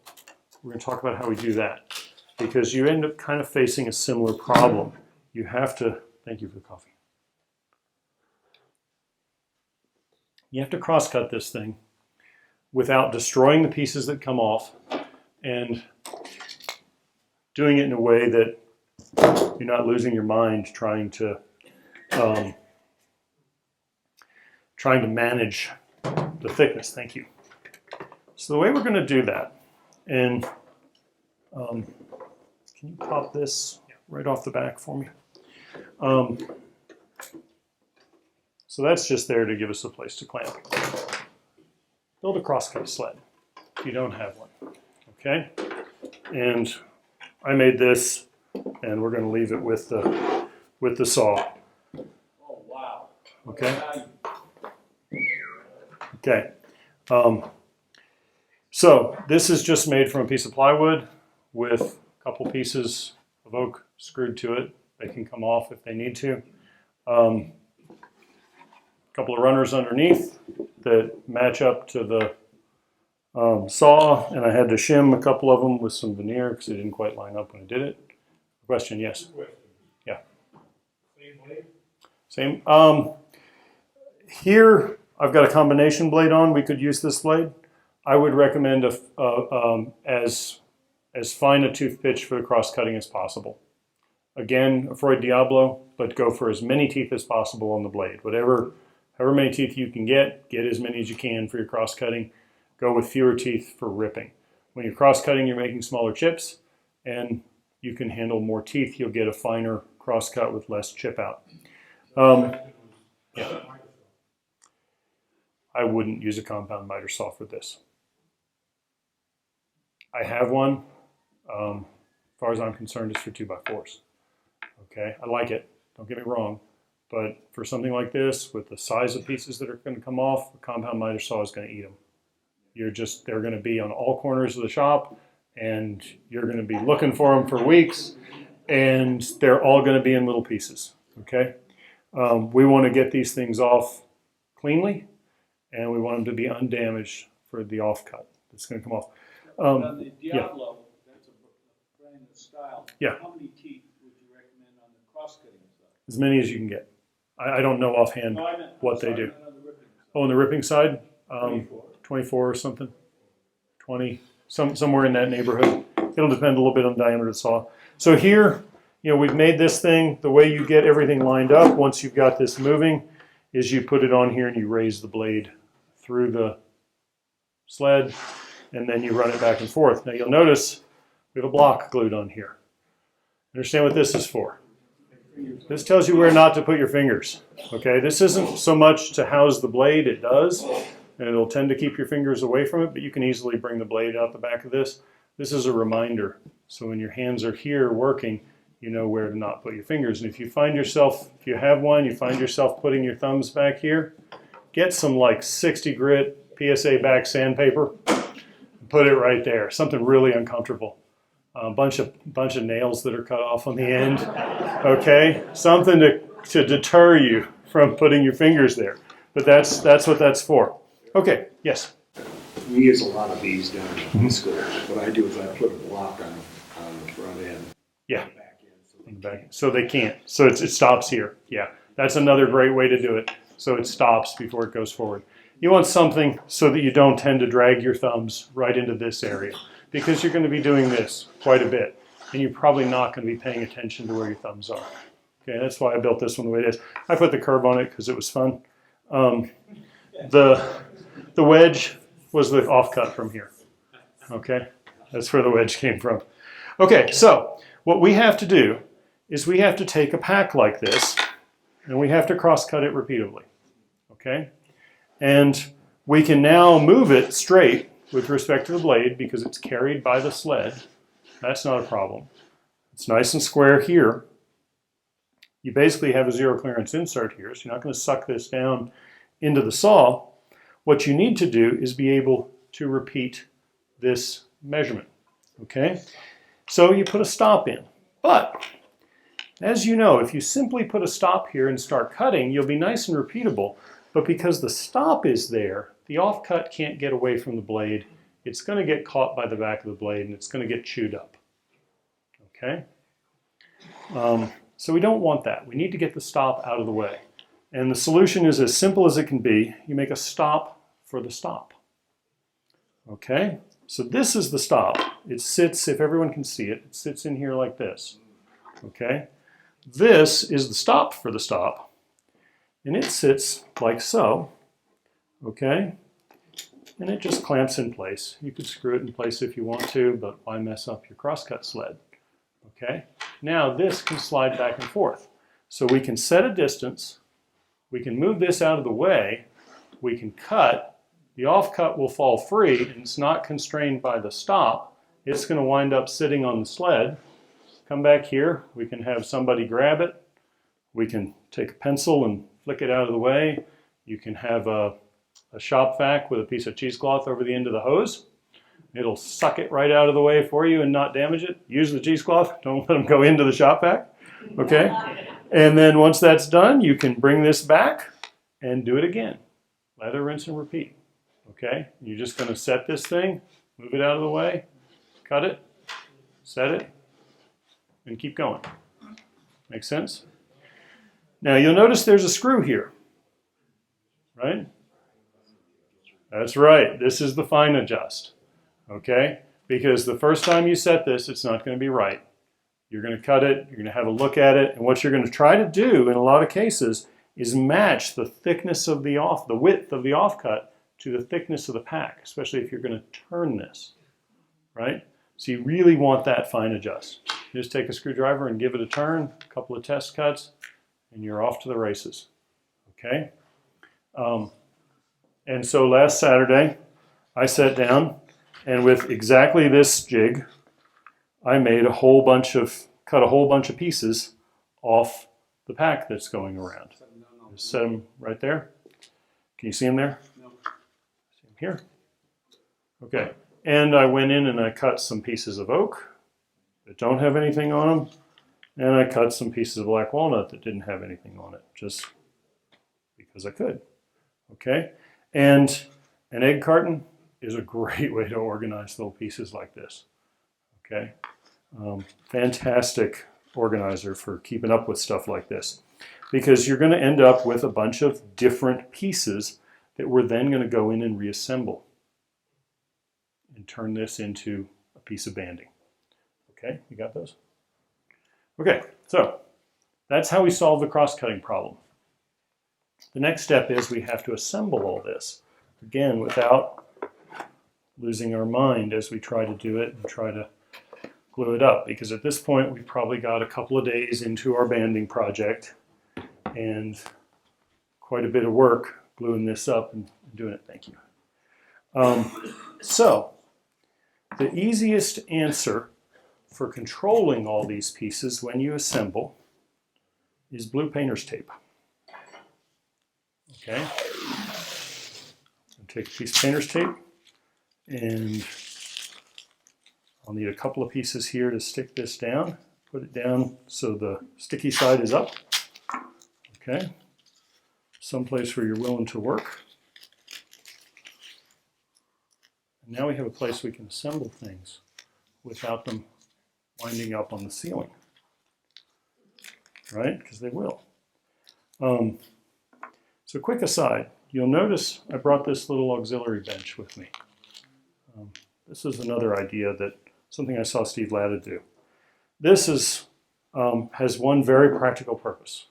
S2: we're going to talk about how we do that, because you end up kind of facing a similar problem. You have to, thank you for the coffee. You have to cross-cut this thing without destroying the pieces that come off and doing it in a way that you're not losing your mind trying to manage the thickness. Thank you. So the way we're going to do that, and can you pop this right off the back for me? So that's just there to give us a place to clamp. Build a crosscut sled if you don't have one, okay? And I made this, and we're going to leave it with the saw.
S3: Oh, wow.
S2: Okay. Okay. So this is just made from a piece of plywood with a couple pieces of oak screwed to it. They can come off if they need to. A couple of runners underneath that match up to the saw, and I had to shim a couple of them with some veneer because they didn't quite line up when I did it. Question, yes? Yeah.
S3: Same blade?
S2: Same. Here, I've got a combination blade on. We could use this blade. I would recommend as fine a tooth pitch for the cross cutting as possible. Again, a Freud Diablo, but go for as many teeth as possible on the blade. However many teeth you can get as many as you can for your cross cutting. Go with fewer teeth for ripping. When you're cross cutting, you're making smaller chips, and you can handle more teeth. You'll get a finer cross cut with less chip out. Yeah. I wouldn't use a compound miter saw for this. I have one. As far as I'm concerned, it's for 2x4s. Okay, I like it. Don't get me wrong. But for something like this, with the size of pieces that are going to come off, a compound miter saw is going to eat them. They're going to be on all corners of the shop, and you're going to be looking for them for weeks, and they're all going to be in little pieces. Okay, we want to get these things off cleanly, and we want them to be undamaged for the offcut that's going to come off.
S7: On the Diablo, that's a brand new style.
S2: Yeah.
S7: How many teeth would you recommend on the cross-cutting side?
S2: As many as you can get. I don't know offhand
S7: No, I meant,
S2: what
S7: sorry,
S2: they do.
S7: I meant on the ripping side.
S2: Oh, on the ripping side,
S3: 24.
S2: 24 or something, 20, somewhere in that neighborhood. It'll depend a little bit on the diameter of the saw. So here, we've made this thing. The way you get everything lined up once you've got this moving is you put it on here and you raise the blade through the sled, and then you run it back and forth. Now you'll notice we have a block glued on here. Understand what this is for? This tells you where not to put your fingers. Okay, this isn't so much to house the blade. It does, and it'll tend to keep your fingers away from it, but you can easily bring the blade out the back of this. This is a reminder. So when your hands are here working, you know where to not put your fingers. And if you find yourself, if you have one, you find yourself putting your thumbs back here, get some like 60 grit PSA back sandpaper, and put it right there. Something really uncomfortable. A bunch of nails that are cut off on the end. Okay, something to deter you from putting your fingers there. But that's what that's for. Okay, yes.
S8: We use a lot of these down in school. What I do is I put a block on the front end.
S2: Yeah.
S8: Back end, so they
S2: Back. So they can't. So it stops here. Yeah, that's another great way to do it. So it stops before it goes forward. You want something so that you don't tend to drag your thumbs right into this area, because you're going to be doing this quite a bit, and you're probably not going to be paying attention to where your thumbs are. Okay, that's why I built this one the way it is. I put the curve on it because it was fun. The wedge was the offcut from here. Okay, that's where the wedge came from. Okay, so what we have to do is we have to take a pack like this, and we have to cross-cut it repeatedly. Okay, and we can now move it straight with respect to the blade because it's carried by the sled. That's not a problem. It's nice and square here. You basically have a zero clearance insert here, so you're not going to suck this down into the saw. what you need to do is be able to repeat this measurement, okay? So you put a stop in, but as you know, if you simply put a stop here and start cutting, you'll be nice and repeatable, but because the stop is there, the offcut can't get away from the blade. It's going to get caught by the back of the blade and it's going to get chewed up, okay? So we don't want that. We need to get the stop out of the way. And the solution is as simple as it can be. You make a stop for the stop. Okay? So this is the stop. It sits, if everyone can see it, it sits in here like this. Okay? This is the stop for the stop. And it sits like so. Okay? And it just clamps in place. You could screw it in place if you want to, but why mess up your crosscut sled? Okay? Now this can slide back and forth. So we can set a distance, we can move this out of the way, we can cut, the offcut will fall free and it's not constrained by the stop. It's going to wind up sitting on the sled. Come back here, we can have somebody grab it, we can take a pencil and flick it out of the way. You can have a shop vac with a piece of cheesecloth over the end of the hose. It'll suck it right out of the way for you and not damage it. Use the cheesecloth. Don't let them go into the shop vac. Okay? And then once that's done, you can bring this back and do it again. Lather, rinse, and repeat. Okay? You're just going to set this thing, move it out of the way, cut it, set it, and keep going. Make sense? Now you'll notice there's a screw here. Right? That's right. This is the fine adjust. Okay? Because the first time you set this, it's not going to be right. You're going to cut it, you're going to have a look at it, and what you're going to try to do in a lot of cases is match the thickness of the width of the offcut to the thickness of the pack, especially if you're going to turn this, right? So you really want that fine adjust. You just take a screwdriver and give it a turn, a couple of test cuts, and you're off to the races, okay? And so last Saturday, I sat down, and with exactly this jig, I made cut a whole bunch of pieces off the pack that's going around. Just set them right there. Can you see them there?
S7: No.
S2: See them here? Okay. And I went in and I cut some pieces of oak that don't have anything on them, and I cut some pieces of black walnut that didn't have anything on it, just because I could. Okay? And an egg carton is a great way to organize little pieces like this. Okay? Fantastic organizer for keeping up with stuff like this, because you're going to end up with a bunch of different pieces that we're then going to go in and reassemble and turn this into a piece of banding. Okay, you got those? Okay, so that's how we solve the cross-cutting problem. The next step is we have to assemble all this, again, without losing our mind as we try to do it and try to glue it up, because at this point we've probably got a couple of days into our banding project and quite a bit of work gluing this up and doing it. Thank you. So the easiest answer for controlling all these pieces when you assemble is blue painter's tape. Okay, I'll take a piece of painter's tape, and I'll need a couple of pieces here to stick this down. Put it down so the sticky side is up. Okay, someplace where you're willing to work. And now we have a place we can assemble things without them winding up on the ceiling, right? Because they will. So quick aside, you'll notice I brought this little auxiliary bench with me. This is another idea that something I saw Steve Latta do. This is, has one very practical purpose.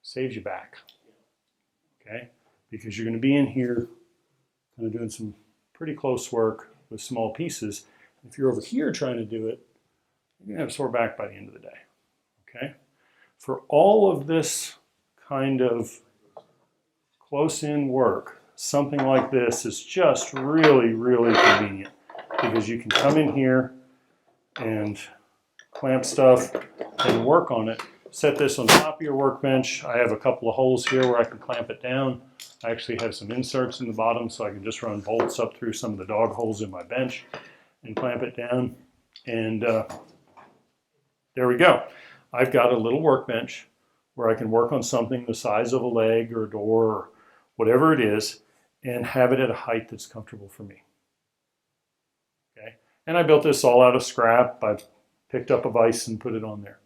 S2: Saves you back, okay? Because you're going to be in here kind of doing some pretty close work with small pieces. If you're over here trying to do it, you're going to have a sore back by the end of the day, okay? For all of this kind of close-in work, something like this is just really, really convenient, because you can come in here and clamp stuff and work on it. Set this on top of your workbench. I have a couple of holes here where I can clamp it down. I actually have some inserts in the bottom so I can just run bolts up through some of the dog holes in my bench and clamp it down. And there we go. I've got a little workbench where I can work on something the size of a leg or a door or whatever it is and have it at a height that's comfortable for me. Okay. And I built this all out of scrap. I picked up a vise and put it on there.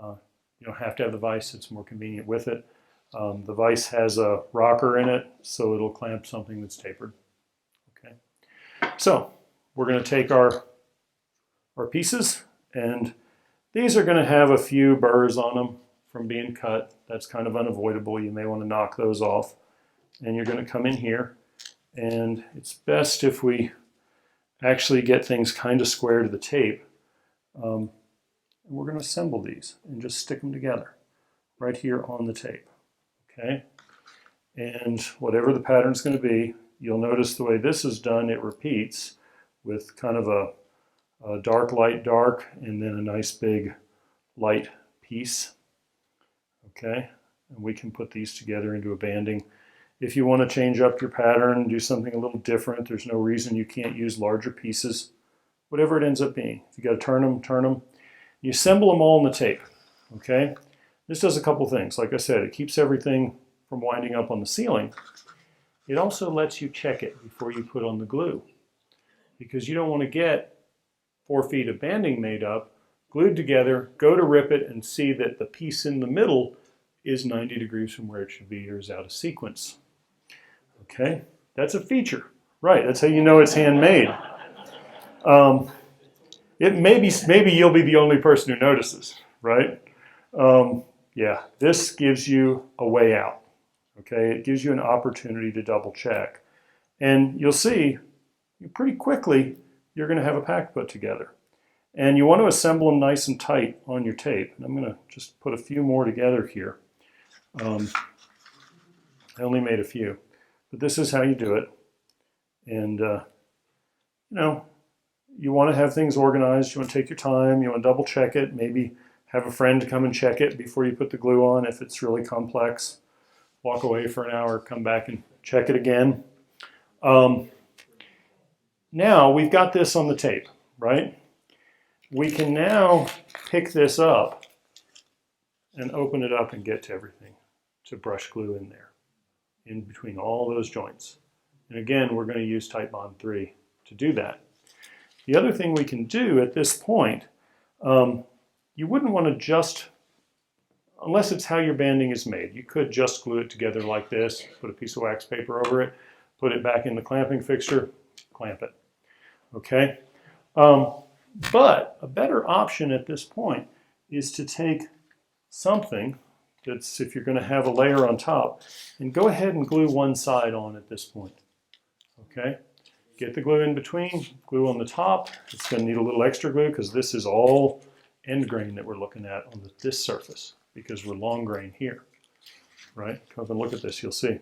S2: You don't have to have the vise, it's more convenient with it. The vise has a rocker in it, so it'll clamp something that's tapered. Okay. So we're going to take our pieces, and these are going to have a few burrs on them from being cut. That's kind of unavoidable. You may want to knock those off. And you're going to come in here, and it's best if we actually get things kind of square to the tape. And we're going to assemble these and just stick them together right here on the tape. Okay? And whatever the pattern's going to be, you'll notice the way this is done, it repeats with kind of a dark, light, dark, and then a nice big light piece. Okay? And we can put these together into a banding. If you want to change up your pattern, do something a little different, there's no reason you can't use larger pieces. Whatever it ends up being. If you got to turn them, turn them. You assemble them all on the tape. Okay? This does a couple things. Like I said, it keeps everything from winding up on the ceiling. It also lets you check it before you put on the glue. Because you don't want to get 4 feet of banding made up, glued together, go to rip it and see that the piece in the middle is 90 degrees from where it should be or is out of sequence. Okay? That's a feature. Right, that's how you know it's handmade. Maybe you'll be the only person who notices, right? Yeah, this gives you a way out. Okay, it gives you an opportunity to double check. And you'll see, pretty quickly, you're going to have a pack put together. And you want to assemble them nice and tight on your tape. And I'm going to just put a few more together here. I only made a few. But this is how you do it. And, you know, you want to have things organized. You want to take your time. You want to double check it. Maybe have a friend come and check it before you put the glue on if it's really complex. Walk away for an hour, come back and check it again. Now we've got this on the tape, right? We can now pick this up and open it up and get to everything to brush glue in there, in between all those joints. And again, we're going to use Titebond 3 to do that. The other thing we can do at this point, you wouldn't want to just, unless it's how your banding is made, you could just glue it together like this, put a piece of wax paper over it, put it back in the clamping fixture, clamp it. Okay? But a better option at this point is to take something that's, if you're going to have a layer on top, and go ahead and glue one side on at this point. Okay? Get the glue in between, glue on the top. It's going to need a little extra glue because this is all end grain that we're looking at on this surface because we're long grain here. Right? Come up and look at this, you'll see.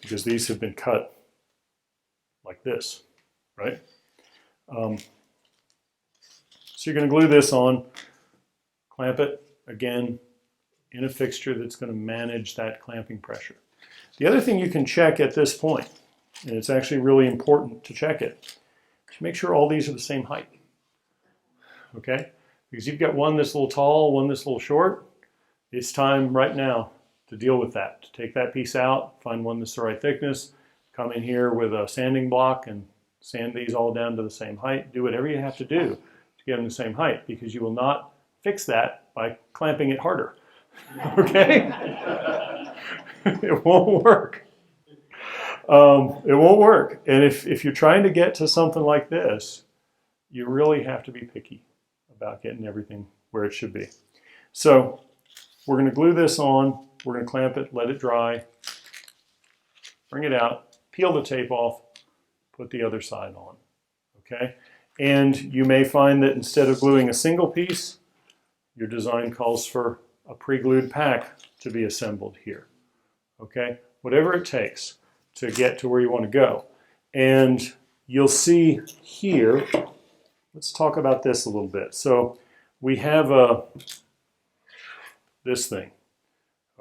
S2: Because these have been cut like this. Right? So you're going to glue this on, clamp it, again, in a fixture that's going to manage that clamping pressure. The other thing you can check at this point, and it's actually really important to check it, is make sure all these are the same height. Okay? Because you've got one that's a little tall, one that's a little short. It's time right now to deal with that, to take that piece out, find one that's the right thickness, come in here with a sanding block and sand these all down to the same height. Do whatever you have to do to get them the same height because you will not fix that by clamping it harder. Okay? It won't work. It won't work. And if you're trying to get to something like this, you really have to be picky about getting everything where it should be. So we're going to glue this on. We're going to clamp it, let it dry, bring it out, peel the tape off, put the other side on. Okay? And you may find that instead of gluing a single piece, your design calls for a pre-glued pack to be assembled here. Okay? Whatever it takes to get to where you want to go. And you'll see here, let's talk about this a little bit. So we have this thing,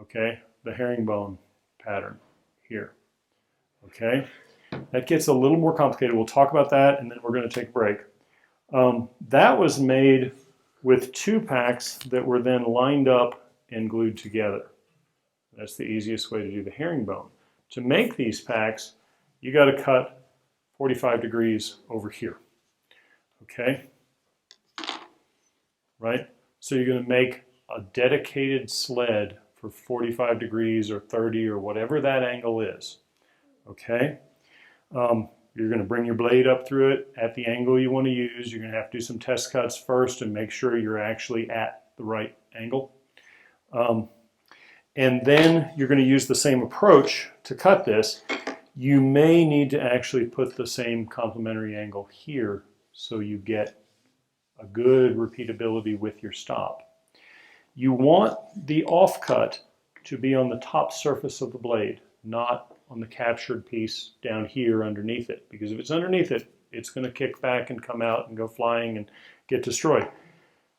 S2: okay? The herringbone pattern here. Okay, that gets a little more complicated. We'll talk about that, and then we're going to take a break. That was made with 2 packs that were then lined up and glued together. That's the easiest way to do the herringbone. To make these packs, you got to cut 45 degrees over here. Okay? Right? So you're going to make a dedicated sled for 45 degrees or 30 or whatever that angle is. Okay? You're going to bring your blade up through it at the angle you want to use. You're going to have to do some test cuts first and make sure you're actually at the right angle. And then you're going to use the same approach to cut this. You may need to actually put the same complementary angle here so you get a good repeatability with your stop. You want the offcut to be on the top surface of the blade, not on the captured piece down here underneath it. Because if it's underneath it, it's going to kick back and come out and go flying and get destroyed. And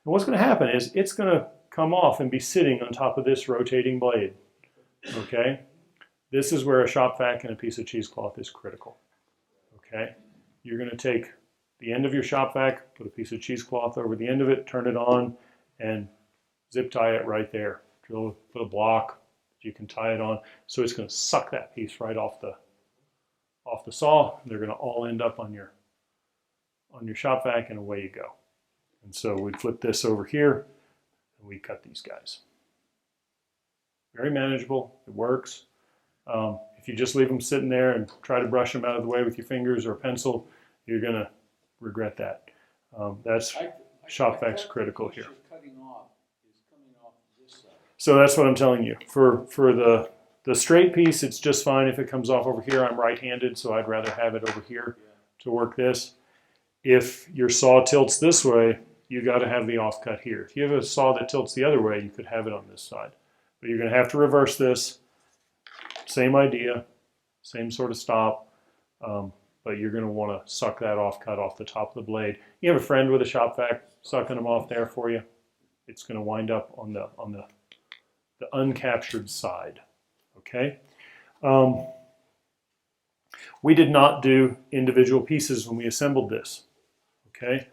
S2: what's going to happen is it's going to come off and be sitting on top of this rotating blade. Okay? This is where a shop vac and a piece of cheesecloth is critical. Okay? You're going to take the end of your shop vac, put a piece of cheesecloth over the end of it, turn it on, and zip tie it right there. Put a block you can tie it on, so it's going to suck that piece right off the saw. They're going to all end up on your shop vac, and away you go. And so we flip this over here, and we cut these guys. Very manageable. It works. If you just leave them sitting there and try to brush them out of the way with your fingers or a pencil, you're going to regret that. That's shop vac's critical here.
S7: Cutting off is coming off this side.
S2: So that's what I'm telling you. For the straight piece, it's just fine if it comes off over here. I'm right-handed, so I'd rather have it over here to work this. If your saw tilts this way, you got to have the offcut here. If you have a saw that tilts the other way, you could have it on this side. But you're going to have to reverse this. Same idea, same sort of stop, but you're going to want to suck that offcut off the top of the blade. You have a friend with a shop vac sucking them off there for you. It's going to wind up on the uncaptured side. Okay. We did not do individual pieces when we assembled this. Okay.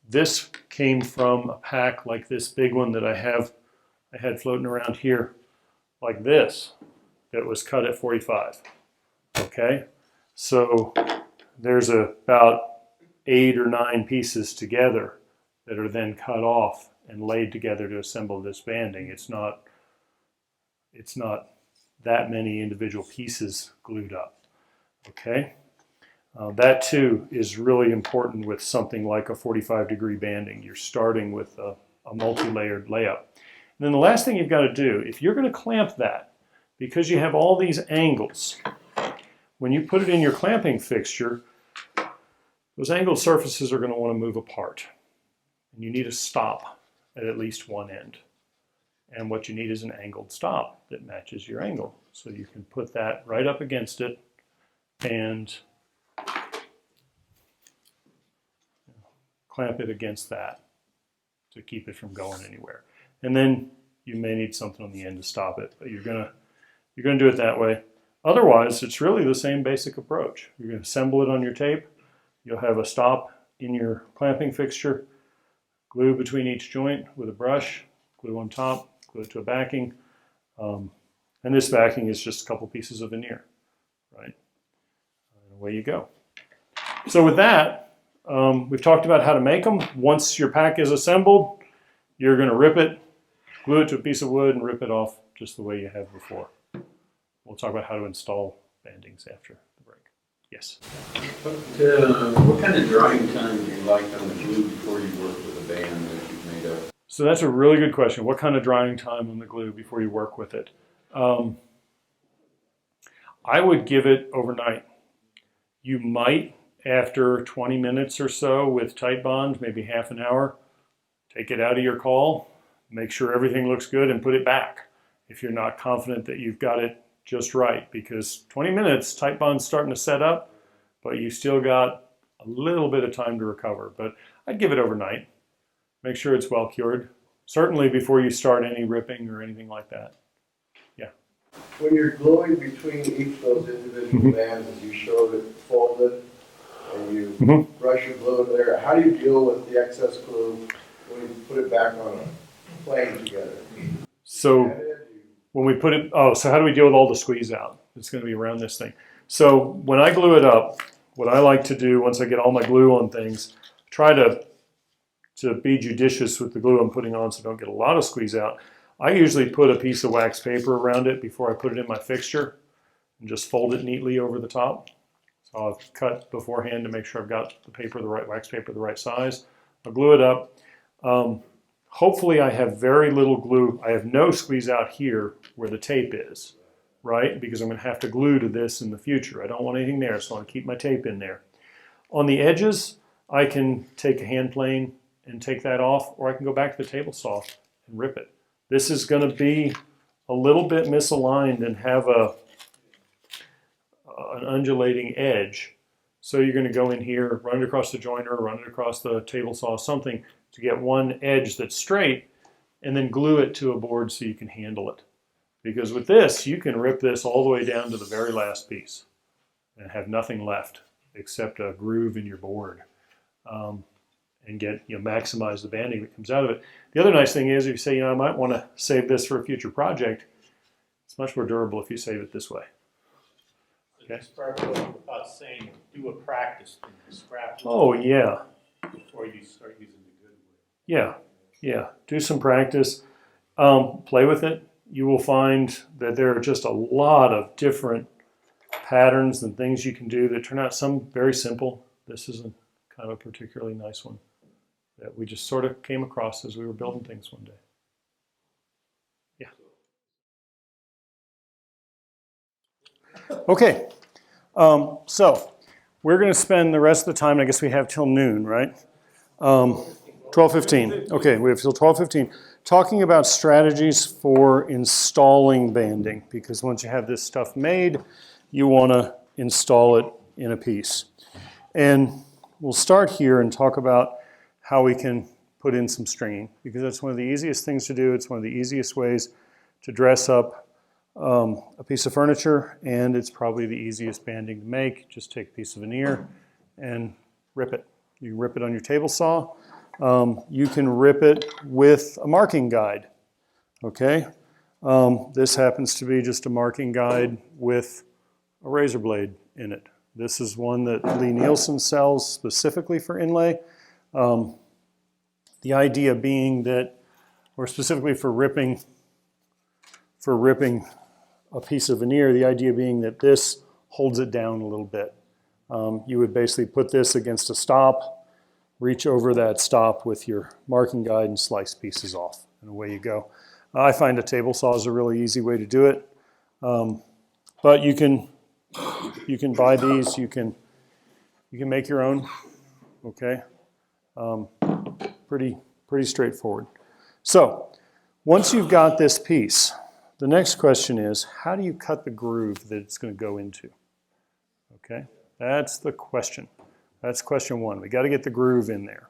S2: This came from a pack like this big one that I had floating around here, like this, that was cut at 45. Okay. So there's about 8 or 9 pieces together that are then cut off and laid together to assemble this banding. It's not that many individual pieces glued up. Okay, that too is really important with something like a 45-degree banding. You're starting with a multi-layered layout. And then the last thing you've got to do, if you're going to clamp that, because you have all these angles, when you put it in your clamping fixture, those angled surfaces are going to want to move apart. And you need a stop at least one end. And what you need is an angled stop that matches your angle. So you can put that right up against it and clamp it against that to keep it from going anywhere. And then you may need something on the end to stop it, but you're gonna do it that way. Otherwise, it's really the same basic approach. You're gonna assemble it on your tape. You'll have a stop in your clamping fixture, glue between each joint with a brush, glue on top, glue it to a backing. And this backing is just a couple pieces of veneer, right? And away you go. So with that, we've talked about how to make them. Once your pack is assembled, you're going to rip it, glue it to a piece of wood, and rip it off just the way you have before. We'll talk about how to install bandings after the break. Yes?
S4: What kind of drying time do you like on the glue before you work with a band that you've made up?
S2: So that's a really good question. What kind of drying time on the glue before you work with it? I would give it overnight. You might, after 20 minutes or so with tight bond, maybe half an hour, take it out of your call, make sure everything looks good, and put it back if you're not confident that you've got it just right. Because 20 minutes, tight bond's starting to set up, but you still got a little bit of time to recover. But I'd give it overnight. Make sure it's well cured. Certainly before you start any ripping or anything like that. Yeah.
S6: When you're gluing between each of those individual bands, as you showed it folded, and you brush your glue in there, how do you deal with the excess glue when you put it back on a plane together?
S2: So when we put it, so how do we deal with all the squeeze out? It's going to be around this thing. So when I glue it up, what I like to do once I get all my glue on things, try to be judicious with the glue I'm putting on so I don't get a lot of squeeze out. I usually put a piece of wax paper around it before I put it in my fixture and just fold it neatly over the top. So I'll cut beforehand to make sure I've got the paper, the right wax paper, the right size. I'll glue it up. Hopefully I have very little glue. I have no squeeze out here where the tape is, right? Because I'm going to have to glue to this in the future. I don't want anything there, so I want to keep my tape in there. On the edges, I can take a hand plane and take that off, or I can go back to the table saw and rip it. This is going to be a little bit misaligned and have an undulating edge. So you're going to go in here, run it across the joiner, run it across the table saw, something to get one edge that's straight, and then glue it to a board so you can handle it. Because with this, you can rip this all the way down to the very last piece and have nothing left except a groove in your board, and get, maximize the banding that comes out of it. The other nice thing is if you say, I might want to save this for a future project, it's much more durable if you save it this way.
S1: Okay. Start without saying, do a practice thing, scrap.
S2: Oh yeah.
S1: Before you start using the good wood.
S2: Yeah. Do some practice. Play with it. You will find that there are just a lot of different patterns and things you can do that turn out, some very simple. This is a kind of a particularly nice one that we just sort of came across as we were building things one day. Yeah. Okay. So we're going to spend the rest of the time, and I guess we have till noon, right? 12:15. Okay, we have till 12:15. Talking about strategies for installing banding, because once you have this stuff made, you want to install it in a piece. And we'll start here and talk about how we can put in some stringing, because that's one of the easiest things to do. It's one of the easiest ways to dress up a piece of furniture, and it's probably the easiest banding to make. Just take a piece of veneer and rip it. You can rip it on your table saw. You can rip it with a marking guide, okay? This happens to be just a marking guide with a razor blade in it. This is one that Lee Nielsen sells specifically for inlay. The idea being that, or specifically for ripping a piece of veneer, the idea being that this holds it down a little bit. You would basically put this against a stop, reach over that stop with your marking guide and slice pieces off, and away you go. I find a table saw is a really easy way to do it. But you can buy these, you can make your own, okay? Pretty straightforward. So once you've got this piece, the next question is, how do you cut the groove that it's going to go into? Okay, that's the question. That's question one. We got to get the groove in there.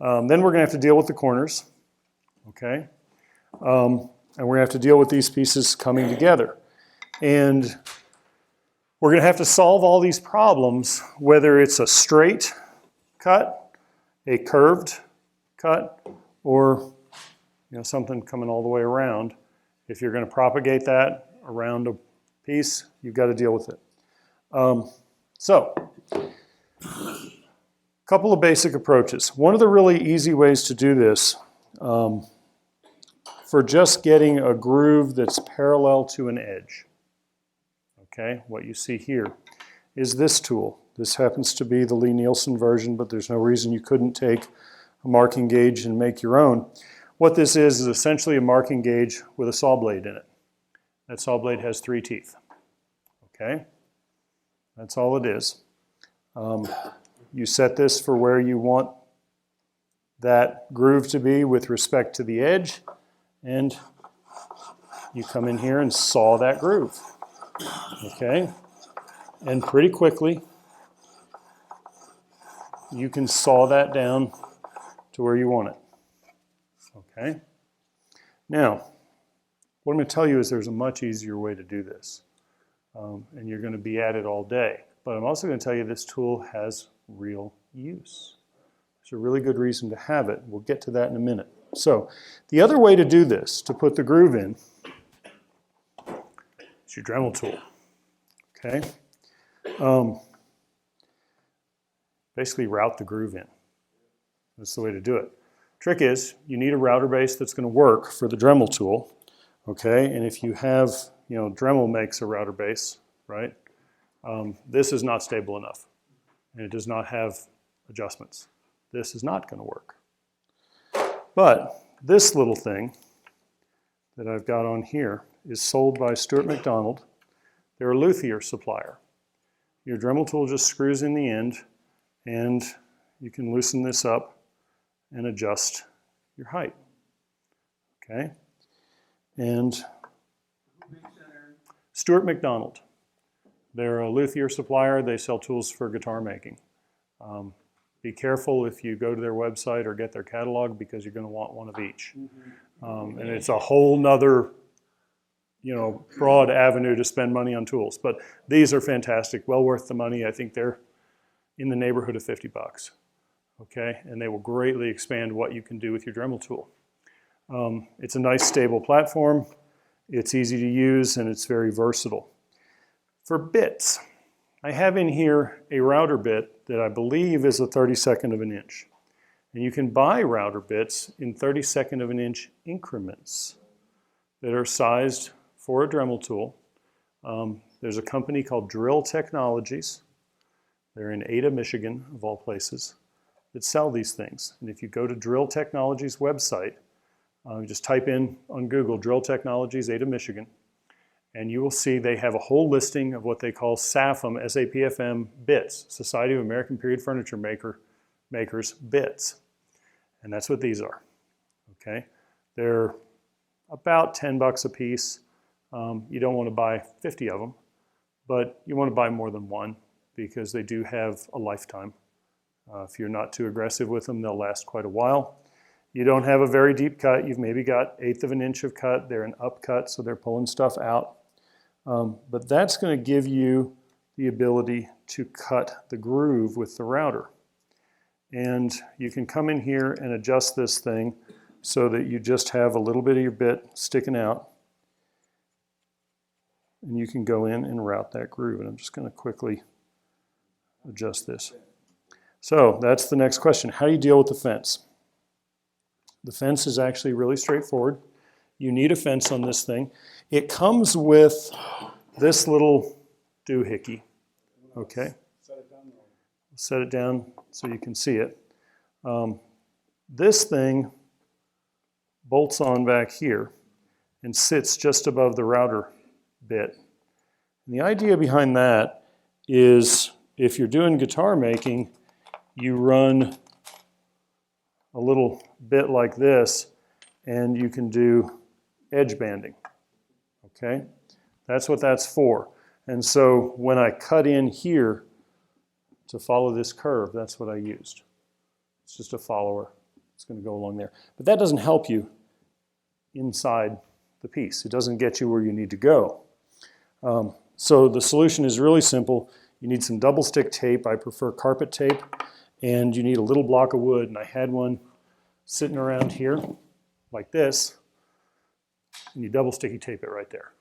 S2: Then we're going to have to deal with the corners, okay? And we're going to have to deal with these pieces coming together. And we're going to have to solve all these problems, whether it's a straight cut, a curved cut, or something coming all the way around. If you're going to propagate that around a piece, you've got to deal with it. So, a couple of basic approaches. One of the really easy ways to do this, for just getting a groove that's parallel to an edge, okay, what you see here is this tool. This happens to be the Lee Nielsen version, but there's no reason you couldn't take a marking gauge and make your own. What this is essentially a marking gauge with a saw blade in it. That saw blade has 3 teeth, okay? That's all it is. You set this for where you want that groove to be with respect to the edge, and you come in here and saw that groove, okay? And pretty quickly, you can saw that down to where you want it, okay? Now, What I'm going to tell you is there's a much easier way to do this. And you're going to be at it all day. But I'm also going to tell you this tool has real use. There's a really good reason to have it. We'll get to that in a minute. So the other way to do this, to put the groove in, is your Dremel tool. Okay? Basically route the groove in. That's the way to do it. Trick is, you need a router base that's going to work for the Dremel tool. Okay? And if you have, Dremel makes a router base, right? This is not stable enough. And it does not have adjustments. This is not going to work. But this little thing that I've got on here is sold by Stuart McDonald. They're a luthier supplier. Your Dremel tool just screws in the end, and you can loosen this up and adjust your height. Okay? And Stuart McDonald. They're a luthier supplier. They sell tools for guitar making. Be careful if you go to their website or get their catalog, because you're going to want one of each. And it's a whole nother, broad avenue to spend money on tools. But these are fantastic, well worth the money. I think they're in the neighborhood of $50. Okay, and they will greatly expand what you can do with your Dremel tool. It's a nice, stable platform. It's easy to use, and it's very versatile. For bits, I have in here a router bit that I believe is a 32nd of an inch. And you can buy router bits in 32nd of an inch increments that are sized for a Dremel tool. There's a company called Drill Technologies. They're in Ada, Michigan, of all places, that sell these things. And if you go to Drill Technologies website, just type in on Google Drill Technologies, Ada, Michigan, and you will see they have a whole listing of what they call SAFM, S-A-P-F-M bits, Society of American Period Furniture Makers bits. And that's what these are. Okay? They're about 10 bucks a piece. You don't want to buy 50 of them, but you want to buy more than one, because they do have a lifetime. If you're not too aggressive with them, they'll last quite a while. You don't have a very deep cut. You've maybe got 1/8 of an inch of cut. They're an up cut, so they're pulling stuff out. But that's going to give you the ability to cut the groove with the router. And you can come in here and adjust this thing so that you just have a little bit of your bit sticking out. And you can go in and route that groove. And I'm just going to quickly adjust this. So that's the next question. How do you deal with the fence? The fence is actually really straightforward. You need a fence on this thing. It comes with this little doohickey. Okay? Set it down so you can see it. This thing bolts on back here and sits just above the router bit. And the idea behind that is, if you're doing guitar making, you run a little bit like this, and you can do edge banding. Okay? That's what that's for. And so when I cut in here to follow this curve, that's what I used. It's just a follower. It's going to go along there. But that doesn't help you inside the piece. It doesn't get you where you need to go. So the solution is really simple. You need some double stick tape. I prefer carpet tape. And you need a little block of wood. And I had one sitting around here like this. And you double sticky tape it right there.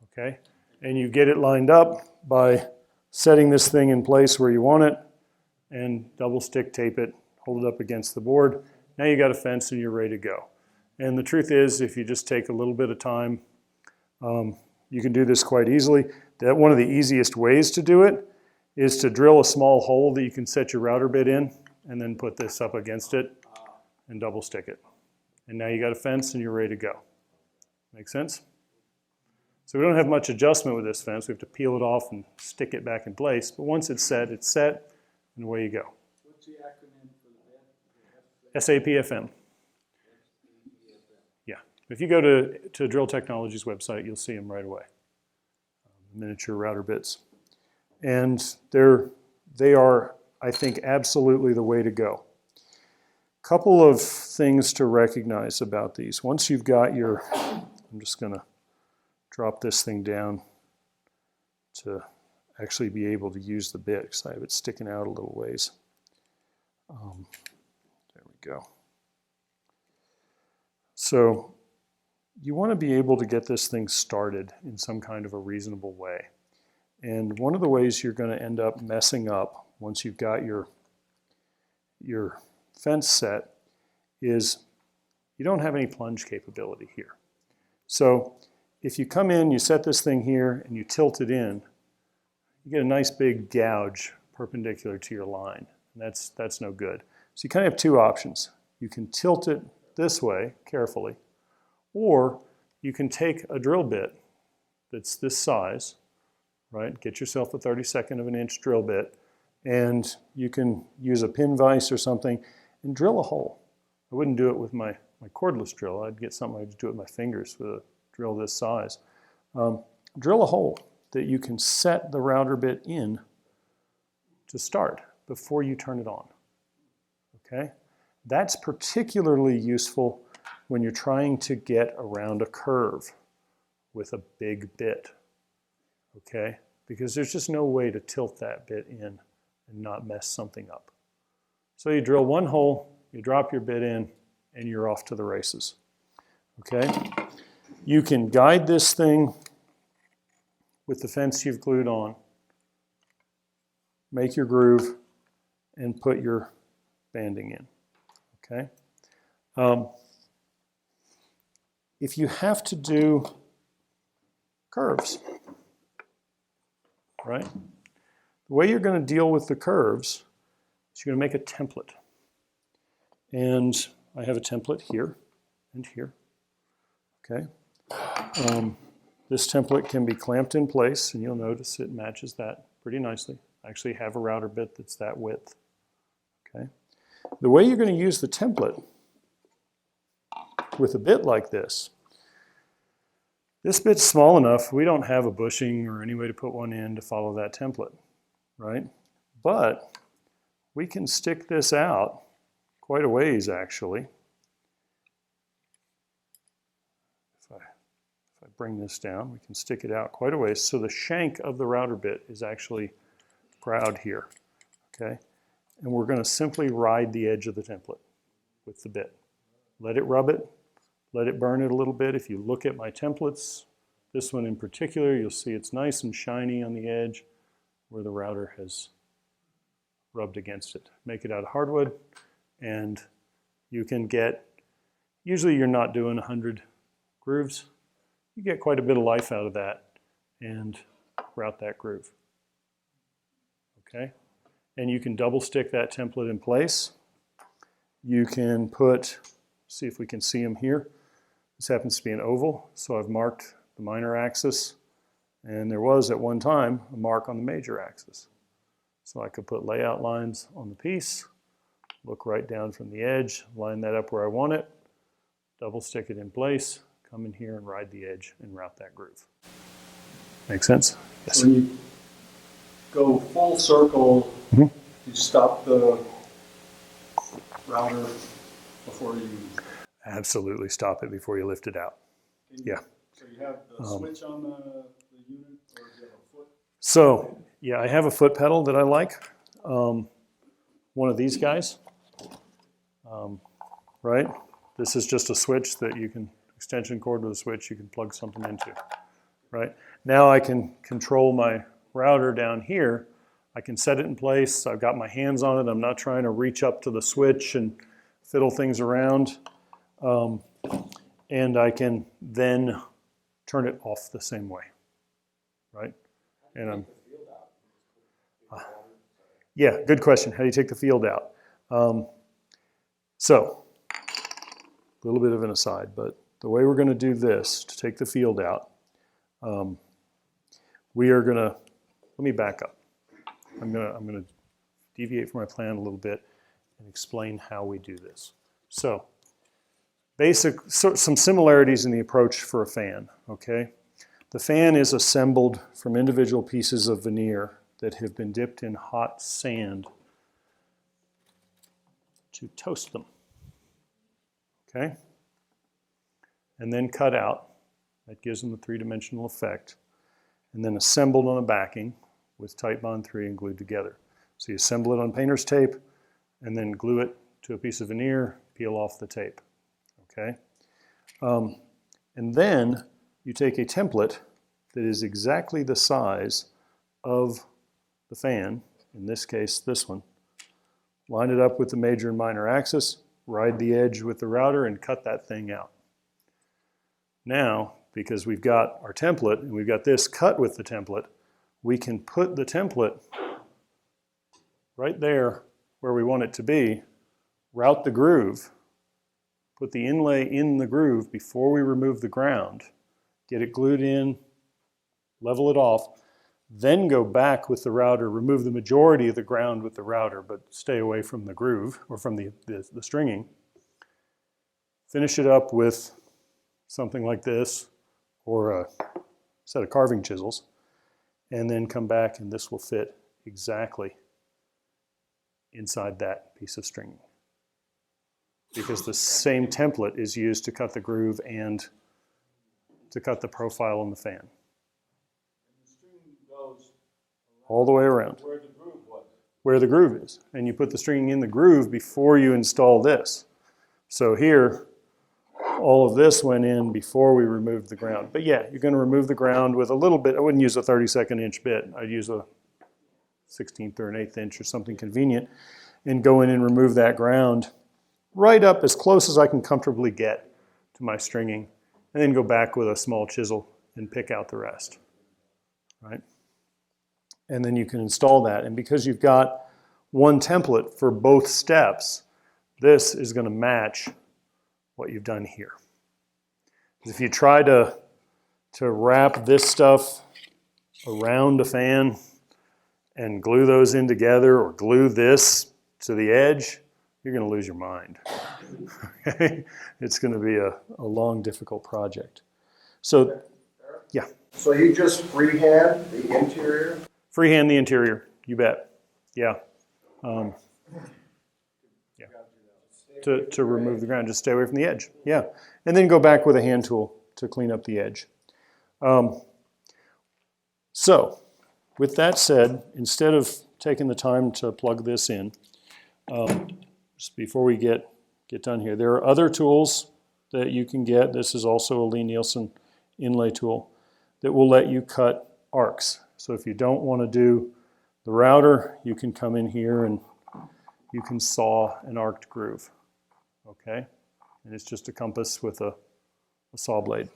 S2: Okay? And you get it lined up by setting this thing in place where you want it, and double stick tape it, hold it up against the board. Now you got a fence and you're ready to go. And the truth is, if you just take a little bit of time, you can do this quite easily. That one of the easiest ways to do it is to drill a small hole that you can set your router bit in, and then put this up against it and double stick it. And now you got a fence and you're ready to go. Make sense? So we don't have much adjustment with this fence. We have to peel it off and stick it back in place. But once it's set, and away you go.
S7: What's the acronym for the bed?
S2: SAPFM. Yeah. If you go to Drill Technologies website, you'll see them right away. Miniature router bits. And they are, I think, absolutely the way to go. Couple of things to recognize about these. Once you've got your I'm just going to drop this thing down to actually be able to use the bit because I have it sticking out a little ways. There we go. So you want to be able to get this thing started in some kind of a reasonable way. And one of the ways you're going to end up messing up once you've got your fence set is you don't have any plunge capability here. So if you come in, you set this thing here, and you tilt it in, you get a nice big gouge perpendicular to your line. And that's no good. So you kind of have two options. You can tilt it this way carefully, or you can take a drill bit that's this size, right? Get yourself a 32nd of an inch drill bit, and you can use a pin vise or something and drill a hole. I wouldn't do it with my cordless drill. I'd get something I'd do it with my fingers with a drill this size. Drill a hole that you can set the router bit in to start before you turn it on, okay? That's particularly useful when you're trying to get around a curve with a big bit, okay? Because there's just no way to tilt that bit in and not mess something up. So you drill one hole, you drop your bit in, and you're off to the races, okay? You can guide this thing with the fence you've glued on, make your groove, and put your banding in, okay? If you have to do curves, right? The way you're going to deal with the curves is you're going to make a template. And I have a template here and here, okay? This template can be clamped in place, and you'll notice it matches that pretty nicely. I actually have a router bit that's that width, okay? The way you're going to use the template with a bit like this bit's small enough, we don't have a bushing or any way to put one in to follow that template, right? But we can stick this out quite a ways, actually. If I bring this down, we can stick it out quite a ways. So the shank of the router bit is actually proud here, okay? And we're going to simply ride the edge of the template with the bit. Let it rub it, let it burn it a little bit. If you look at my templates, this one in particular, you'll see it's nice and shiny on the edge where the router has rubbed against it. Make it out of hardwood, and you can get, usually you're not doing 100 grooves. You get quite a bit of life out of that and route that groove, okay? And you can double stick that template in place. You can put, see if we can see them here. This happens to be an oval, so I've marked the minor axis, and there was at one time a mark on the major axis. So I could put layout lines on the piece, look right down from the edge, line that up where I want it, double stick it in place, come in here and ride the edge and route that groove. Make sense? Yes.
S3: When you go full circle, you stop the router before you...
S2: Absolutely stop it before you lift it out. Yeah.
S3: So you have the switch on the unit, or do you have a foot?
S2: So, yeah, I have a foot pedal that I like. One of these guys, right? This is just a switch that you can, extension cord with a switch you can plug something into, right? Now I can control my router down here. I can set it in place. I've got my hands on it. I'm not trying to reach up to the switch and fiddle things around. And I can then turn it off the same way, right? And I'm, yeah, good question. How do you take the field out? So, a little bit of an aside, but the way we're going to do this to take the field out, we are going to, let me back up. I'm going to deviate from my plan a little bit and explain how we do this. So, some similarities in the approach for a fan, okay? The fan is assembled from individual pieces of veneer that have been dipped in hot sand to toast them, okay? And then cut out That gives them a three-dimensional effect. And then assembled on a backing with tight bond 3 and glued together. So you assemble it on painter's tape and then glue it to a piece of veneer, peel off the tape. Okay? And then you take a template that is exactly the size of the fan, in this case this one, line it up with the major and minor axis, ride the edge with the router and cut that thing out. Now, because we've got our template and we've got this cut with the template, we can put the template right there where we want it to be, route the groove, put the inlay in the groove before we remove the ground, get it glued in, level it off, then go back with the router, remove the majority of the ground with the router, but stay away from the groove or from the stringing. Finish it up with something like this or a set of carving chisels, and then come back and this will fit exactly inside that piece of stringing. Because the same template is used to cut the groove and to cut the profile on the fan.
S7: And the string goes
S2: All the way around.
S7: where the groove was.
S2: Where the groove is. And you put the stringing in the groove before you install this. So here, all of this went in before we removed the ground. But yeah, you're going to remove the ground with a little bit. I wouldn't use a 32nd inch bit. I'd use a 16th or an 1/8 inch or something convenient and go in and remove that ground right up as close as I can comfortably get to my stringing, and then go back with a small chisel and pick out the rest, right? And then you can install that. And because you've got one template for both steps, this is going to match what you've done here. If you try to wrap this stuff around a fan and glue those in together, or glue this to the edge, you're going to lose your mind. Okay? It's going to be a long, difficult project. So, yeah.
S6: So you just freehand the interior?
S2: Freehand the interior, you bet. Yeah. Yeah. To remove the ground, just stay away from the edge. Yeah. And then go back with a hand tool to clean up the edge. So, with that said, instead of taking the time to plug this in, just before we get done here, there are other tools that you can get. This is also a Lie-Nielsen inlay tool that will let you cut arcs. So if you don't want to do the router, you can come in here and you can saw an arced groove. Okay? And it's just a compass with a saw blade.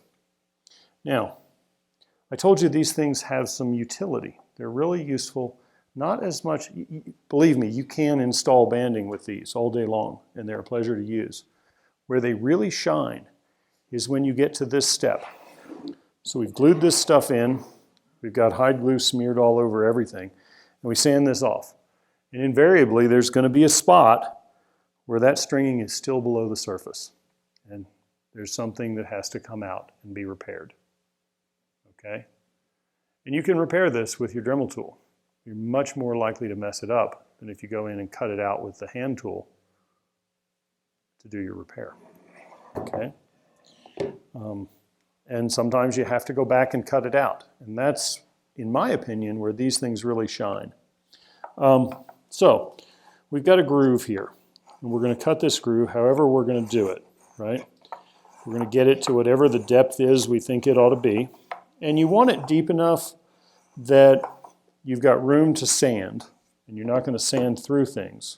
S2: Now, I told you these things have some utility. They're really useful. Not as much, believe me, you can install banding with these all day long, and they're a pleasure to use. Where they really shine is when you get to this step. So we've glued this stuff in, we've got hide glue smeared all over everything, and we sand this off. And invariably, there's going to be a spot where that stringing is still below the surface, and there's something that has to come out and be repaired. Okay? And you can repair this with your Dremel tool. You're much more likely to mess it up than if you go in and cut it out with the hand tool to do your repair. Okay? And sometimes you have to go back and cut it out. And that's, in my opinion, where these things really shine. So, we've got a groove here. And we're going to cut this groove however we're going to do it, right? We're going to get it to whatever the depth is we think it ought to be. And you want it deep enough that you've got room to sand, and you're not going to sand through things.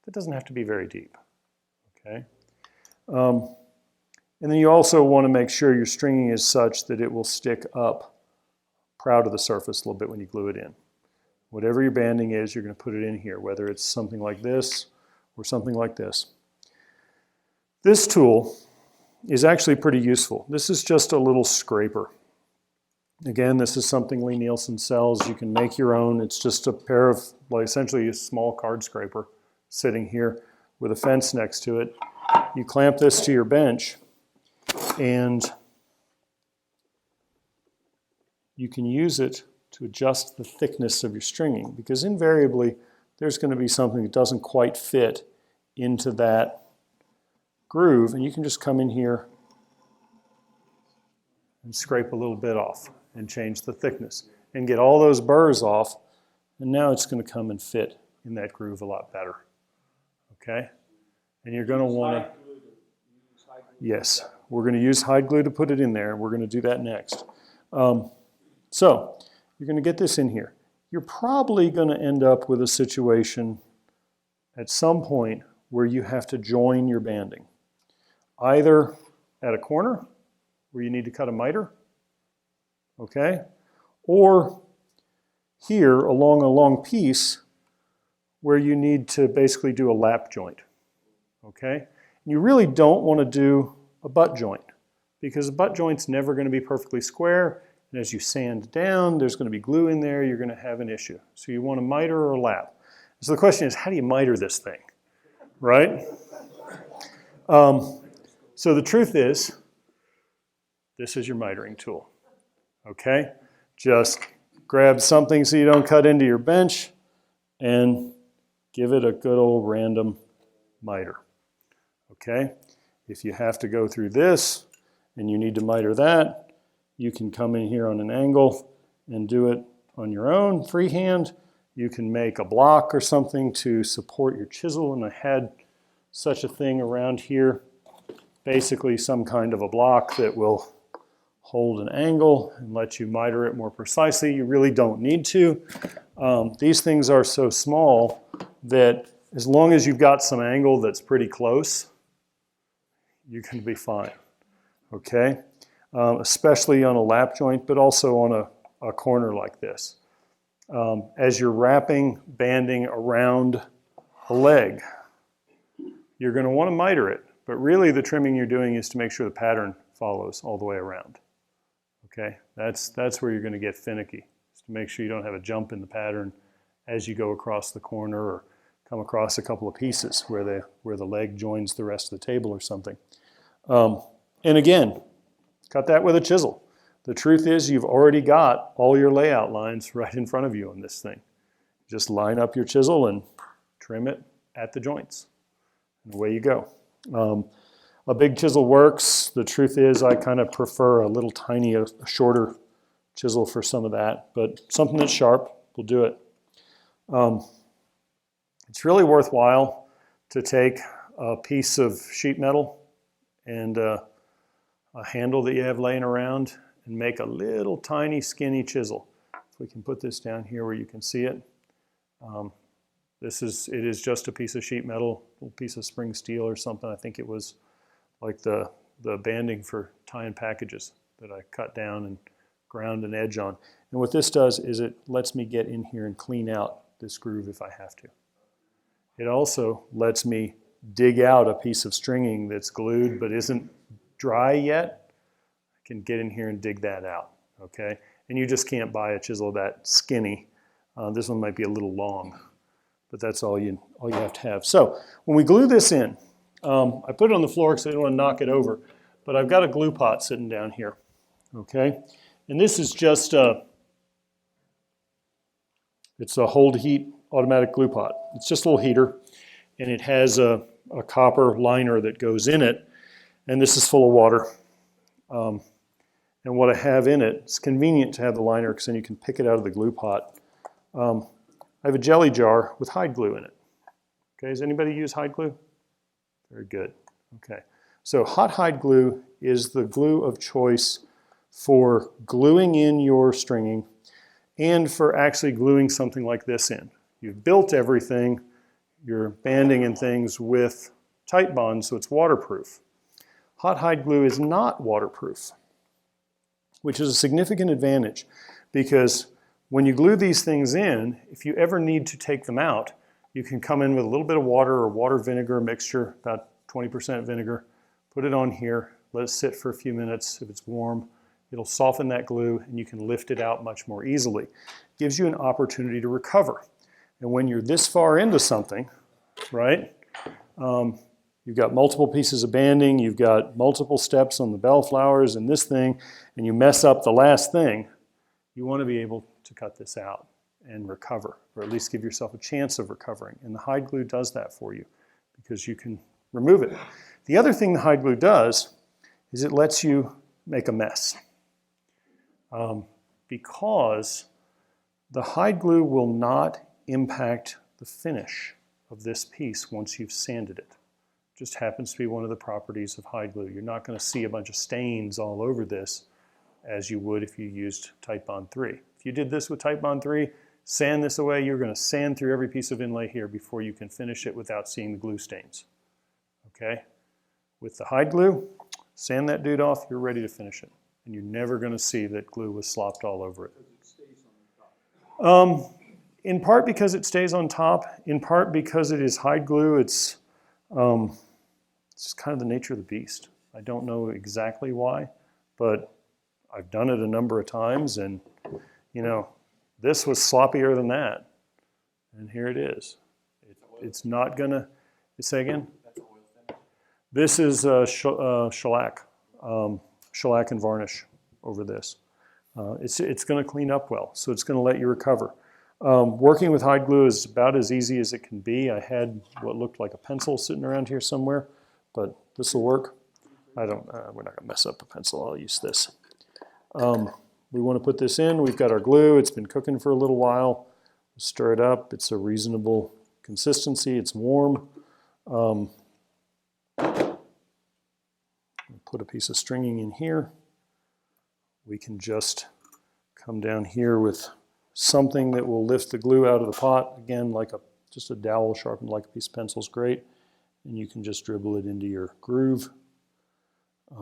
S2: That doesn't have to be very deep, okay? And then you also want to make sure your stringing is such that it will stick up proud of the surface a little bit when you glue it in. Whatever your banding is, you're going to put it in here, whether it's something like this or something like this. This tool is actually pretty useful. This is just a little scraper. Again, this is something Lie-Nielsen sells. You can make your own. It's just a pair of, like, essentially a small card scraper sitting here with a fence next to it. You clamp this to your bench, and you can use it to adjust the thickness of your stringing, because invariably there's going to be something that doesn't quite fit into that groove, and you can just come in here and scrape a little bit off and change the thickness and get all those burrs off, and now it's going to come and fit in that groove a lot better. Okay? And you're going to want to, yes, we're going to use hide glue to put it in there, and we're going to do that next. So you're going to get this in here. You're probably going to end up with a situation at some point where you have to join your banding, either at a corner where you need to cut a miter, okay, or here along a long piece where you need to basically do a lap joint, okay? And you really don't want to do a butt joint because a butt joint's never going to be perfectly square, and as you sand down, there's going to be glue in there, you're going to have an issue. So you want a miter or a lap. So the question is, how do you miter this thing, right? So the truth is, this is your mitering tool, okay? Just grab something so you don't cut into your bench and give it a good old random miter, okay? If you have to go through this and you need to miter that, you can come in here on an angle and do it on your own freehand. You can make a block or something to support your chisel, and I had such a thing around here, basically some kind of a block that will hold an angle and let you miter it more precisely. You really don't need to. These things are so small that as long as you've got some angle that's pretty close, you can be fine, okay? Especially on a lap joint, but also on a corner like this. As you're wrapping banding around a leg, you're going to want to miter it, but really the trimming you're doing is to make sure the pattern follows all the way around. Okay, that's where you're going to get finicky, is to make sure you don't have a jump in the pattern as you go across the corner or come across a couple of pieces where the leg joins the rest of the table or something. And again, cut that with a chisel. The truth is you've already got all your layout lines right in front of you on this thing. Just line up your chisel and trim it at the joints. And away you go. A big chisel works. The truth is I kind of prefer a little tiny, a shorter chisel for some of that, but something that's sharp will do it. It's really worthwhile to take a piece of sheet metal and a handle that you have laying around and make a little tiny skinny chisel. If we can put this down here where you can see it. It is just a piece of sheet metal, a little piece of spring steel or something. I think it was like the banding for tying packages that I cut down and ground an edge on. And what this does is it lets me get in here and clean out this groove if I have to. It also lets me dig out a piece of stringing that's glued but isn't dry yet. I can get in here and dig that out, okay? And you just can't buy a chisel that skinny. This one might be a little long, but that's all you have to have. So when we glue this in, I put it on the floor because I didn't want to knock it over, but I've got a glue pot sitting down here, okay? And this is just it's a hold heat automatic glue pot. It's just a little heater, and it has a copper liner that goes in it, and this is full of water. And what I have in it, it's convenient to have the liner because then you can pick it out of the glue pot. I have a jelly jar with hide glue in it. Okay, does anybody use hide glue? Very good. Okay, so hot hide glue is the glue of choice for gluing in your stringing and for actually gluing something like this in. You've built everything, you're banding and things with tight bond, so it's waterproof. Hot hide glue is not waterproof, which is a significant advantage because when you glue these things in, if you ever need to take them out, you can come in with a little bit of water or water vinegar mixture, about 20% vinegar, put it on here, let it sit for a few minutes. If it's warm, it'll soften that glue and you can lift it out much more easily. Gives you an opportunity to recover. And when you're this far into something, right, you've got multiple pieces of banding, you've got multiple steps on the bellflowers and this thing, and you mess up the last thing, you want to be able to cut this out and recover, or at least give yourself a chance of recovering. And the hide glue does that for you because you can remove it. The other thing the hide glue does is it lets you make a mess. because the hide glue will not impact the finish of this piece once you've sanded it. Just happens to be one of the properties of hide glue. You're not going to see a bunch of stains all over this as you would if you used Tite Bond 3. If you did this with Tite Bond 3, sand this away, you're going to sand through every piece of inlay here before you can finish it without seeing the glue stains. Okay? With the hide glue, sand that dude off, you're ready to finish it. And you're never going to see that glue was slopped all over it. In part because it stays on top, in part because it is hide glue. It's just kind of the nature of the beast. I don't know exactly why, but I've done it a number of times, and you know, this was sloppier than that, and here it is. It's not gonna. Say again. This is shellac, shellac and varnish over this. It's going to clean up well, so it's going to let you recover. Working with hide glue is about as easy as it can be. I had what looked like a pencil sitting around here somewhere, but this will work. We're not going to mess up a pencil. I'll use this. We want to put this in. We've got our glue. It's been cooking for a little while. Stir it up. It's a reasonable consistency. It's warm. Put a piece of stringing in here. We can just come down here with something that will lift the glue out of the pot. Again, like just a dowel sharpened like a piece of pencil is great. And you can just dribble it into your groove. Get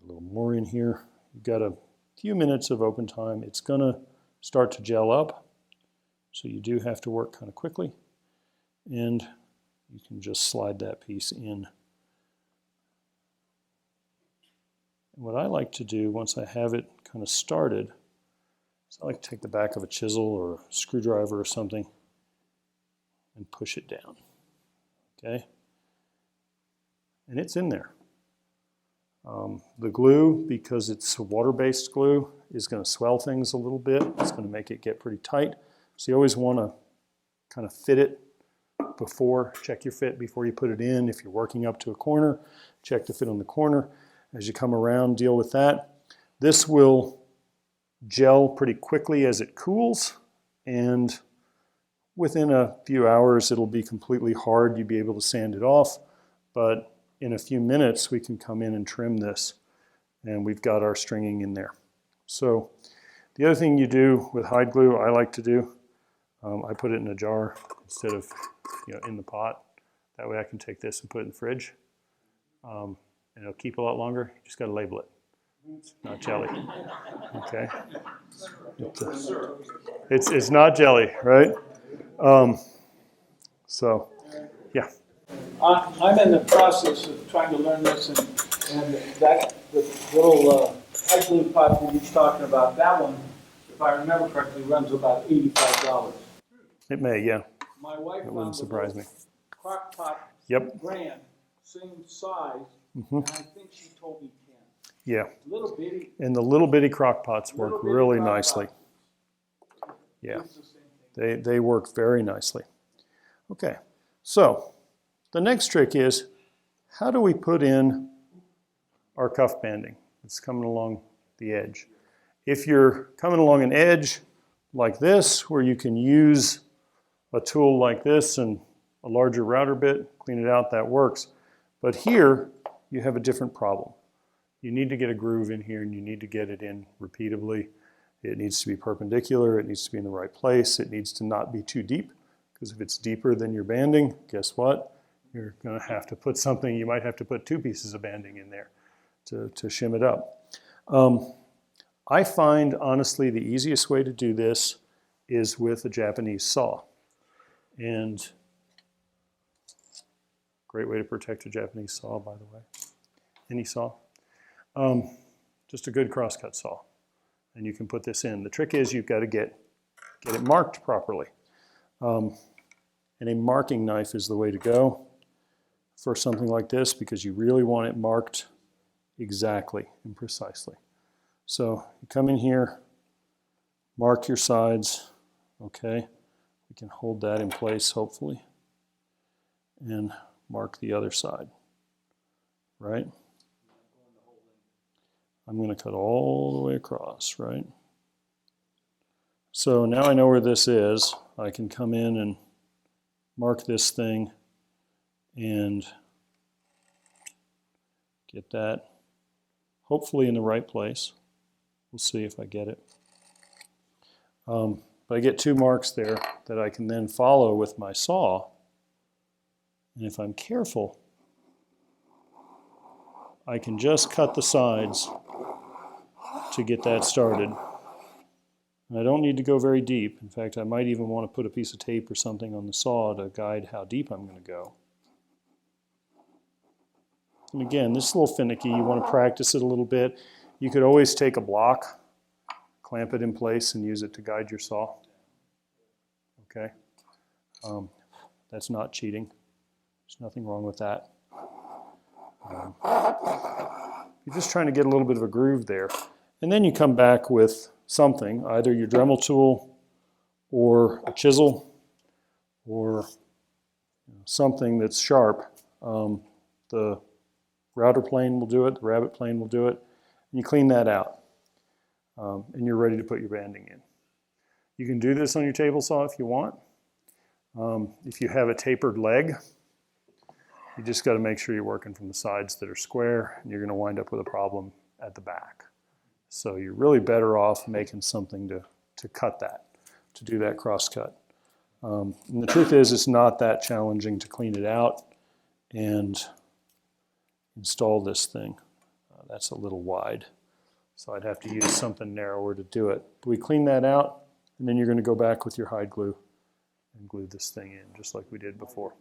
S2: a little more in here. You've got a few minutes of open time. It's going to start to gel up. So you do have to work kind of quickly. And you can just slide that piece in. And what I like to do once I have it kind of started is I like to take the back of a chisel or a screwdriver or something and push it down. Okay? And it's in there. The glue, because it's a water-based glue, is going to swell things a little bit. It's going to make it get pretty tight. So you always want to kind of fit it check your fit before you put it in. If you're working up to a corner, check the fit on the corner. As you come around, deal with that. This will gel pretty quickly as it cools, and within a few hours it'll be completely hard. You'll be able to sand it off, but in a few minutes we can come in and trim this, and we've got our stringing in there. So the other thing you do with hide glue, I like to do, I put it in a jar instead of in the pot. That way I can take this and put it in the fridge. And it'll keep a lot longer. You just got to label it. It's not jelly. Okay? It's not jelly, right? So, yeah.
S7: I'm in the process of trying to learn this, and that the little hide glue pot that he's talking about, that one, if I remember correctly, runs about $85.
S2: It may, yeah.
S7: My wife
S2: It wouldn't surprise me.
S7: crock pot,
S2: Yep.
S7: brand, same size,
S2: Mm-hmm.
S7: and I think she told me 10.
S2: Yeah.
S7: Little bitty.
S2: And the little bitty crock pots work really nicely. Yeah.
S7: It's the same thing.
S2: They work very nicely. Okay. So the next trick is, how do we put in our cuff banding that's coming along the edge? If you're coming along an edge like this, where you can use a tool like this and a larger router bit, clean it out, that works. But here, you have a different problem. You need to get a groove in here, and you need to get it in repeatably. It needs to be perpendicular, it needs to be in the right place, it needs to not be too deep, because if it's deeper than your banding, guess what? You're going to have to put something, you might have to put 2 pieces of banding in there to shim it up. I find, honestly, the easiest way to do this is with a Japanese saw. And great way to protect a Japanese saw, by the way. Any saw. Just a good crosscut saw. And you can put this in. The trick is you've got to get it marked properly. And a marking knife is the way to go for something like this, because you really want it marked exactly and precisely. So you come in here, mark your sides, okay? We can hold that in place, hopefully, and mark the other side, right? I'm going to cut all the way across, right? So now I know where this is. I can come in and mark this thing and get that hopefully in the right place. We'll see if I get it. But I get 2 marks there that I can then follow with my saw. And if I'm careful, I can just cut the sides to get that started. And I don't need to go very deep. In fact, I might even want to put a piece of tape or something on the saw to guide how deep I'm going to go. And again, this is a little finicky. You want to practice it a little bit. You could always take a block, clamp it in place, and use it to guide your saw. Okay? That's not cheating. There's nothing wrong with that. You're just trying to get a little bit of a groove there. And then you come back with something, either your Dremel tool or a chisel or something that's sharp. The router plane will do it, the rabbet plane will do it. And you clean that out. And you're ready to put your banding in. You can do this on your table saw if you want. If you have a tapered leg, you just got to make sure you're working from the sides that are square, and you're going to wind up with a problem at the back. So you're really better off making something to cut that, to do that cross cut. And the truth is, it's not that challenging to clean it out and install this thing. That's a little wide, so I'd have to use something narrower to do it. But we clean that out, and then you're going to go back with your hide glue and glue this thing in, just like we did before.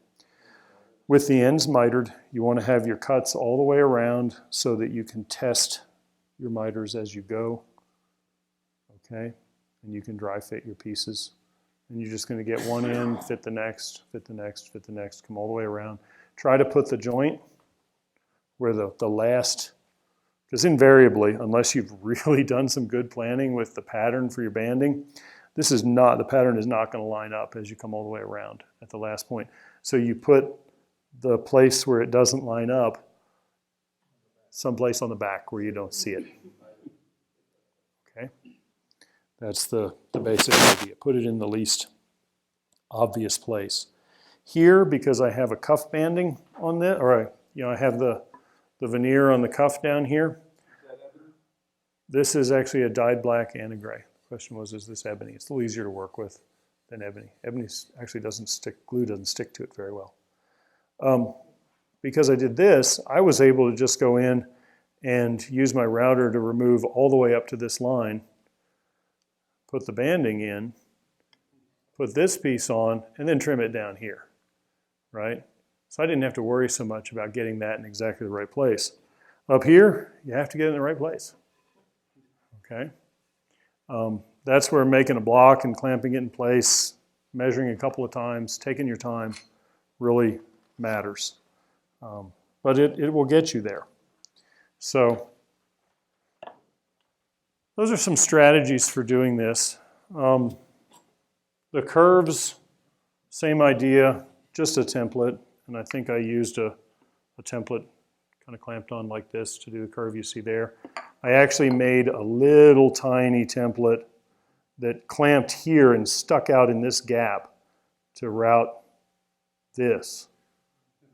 S2: With the ends mitered, you want to have your cuts all the way around so that you can test your miters as you go, okay? And you can dry fit your pieces. And you're just going to get one end, fit the next, fit the next, fit the next, come all the way around. Try to put the joint where the last, because invariably, unless you've really done some good planning with the pattern for your banding, the pattern is not going to line up as you come all the way around at the last point. So you put the place where it doesn't line up someplace on the back where you don't see it. Okay? That's the basic idea. Put it in the least obvious place. Here, because I have a cuff banding on this, or I have the veneer on the cuff down here. This is actually a dyed black and a gray. The question was, is this ebony? It's a little easier to work with than ebony. Ebony actually doesn't stick, glue doesn't stick to it very well. Because I did this, I was able to just go in and use my router to remove all the way up to this line, put the banding in, put this piece on, and then trim it down here, right? So I didn't have to worry so much about getting that in exactly the right place. Up here, you have to get it in the right place, okay? That's where making a block and clamping it in place, measuring a couple of times, taking your time, really matters. But it will get you there. So those are some strategies for doing this. The curves, same idea, just a template. And I think I used a template kind of clamped on like this to do the curve you see there. I actually made a little tiny template that clamped here and stuck out in this gap to route this,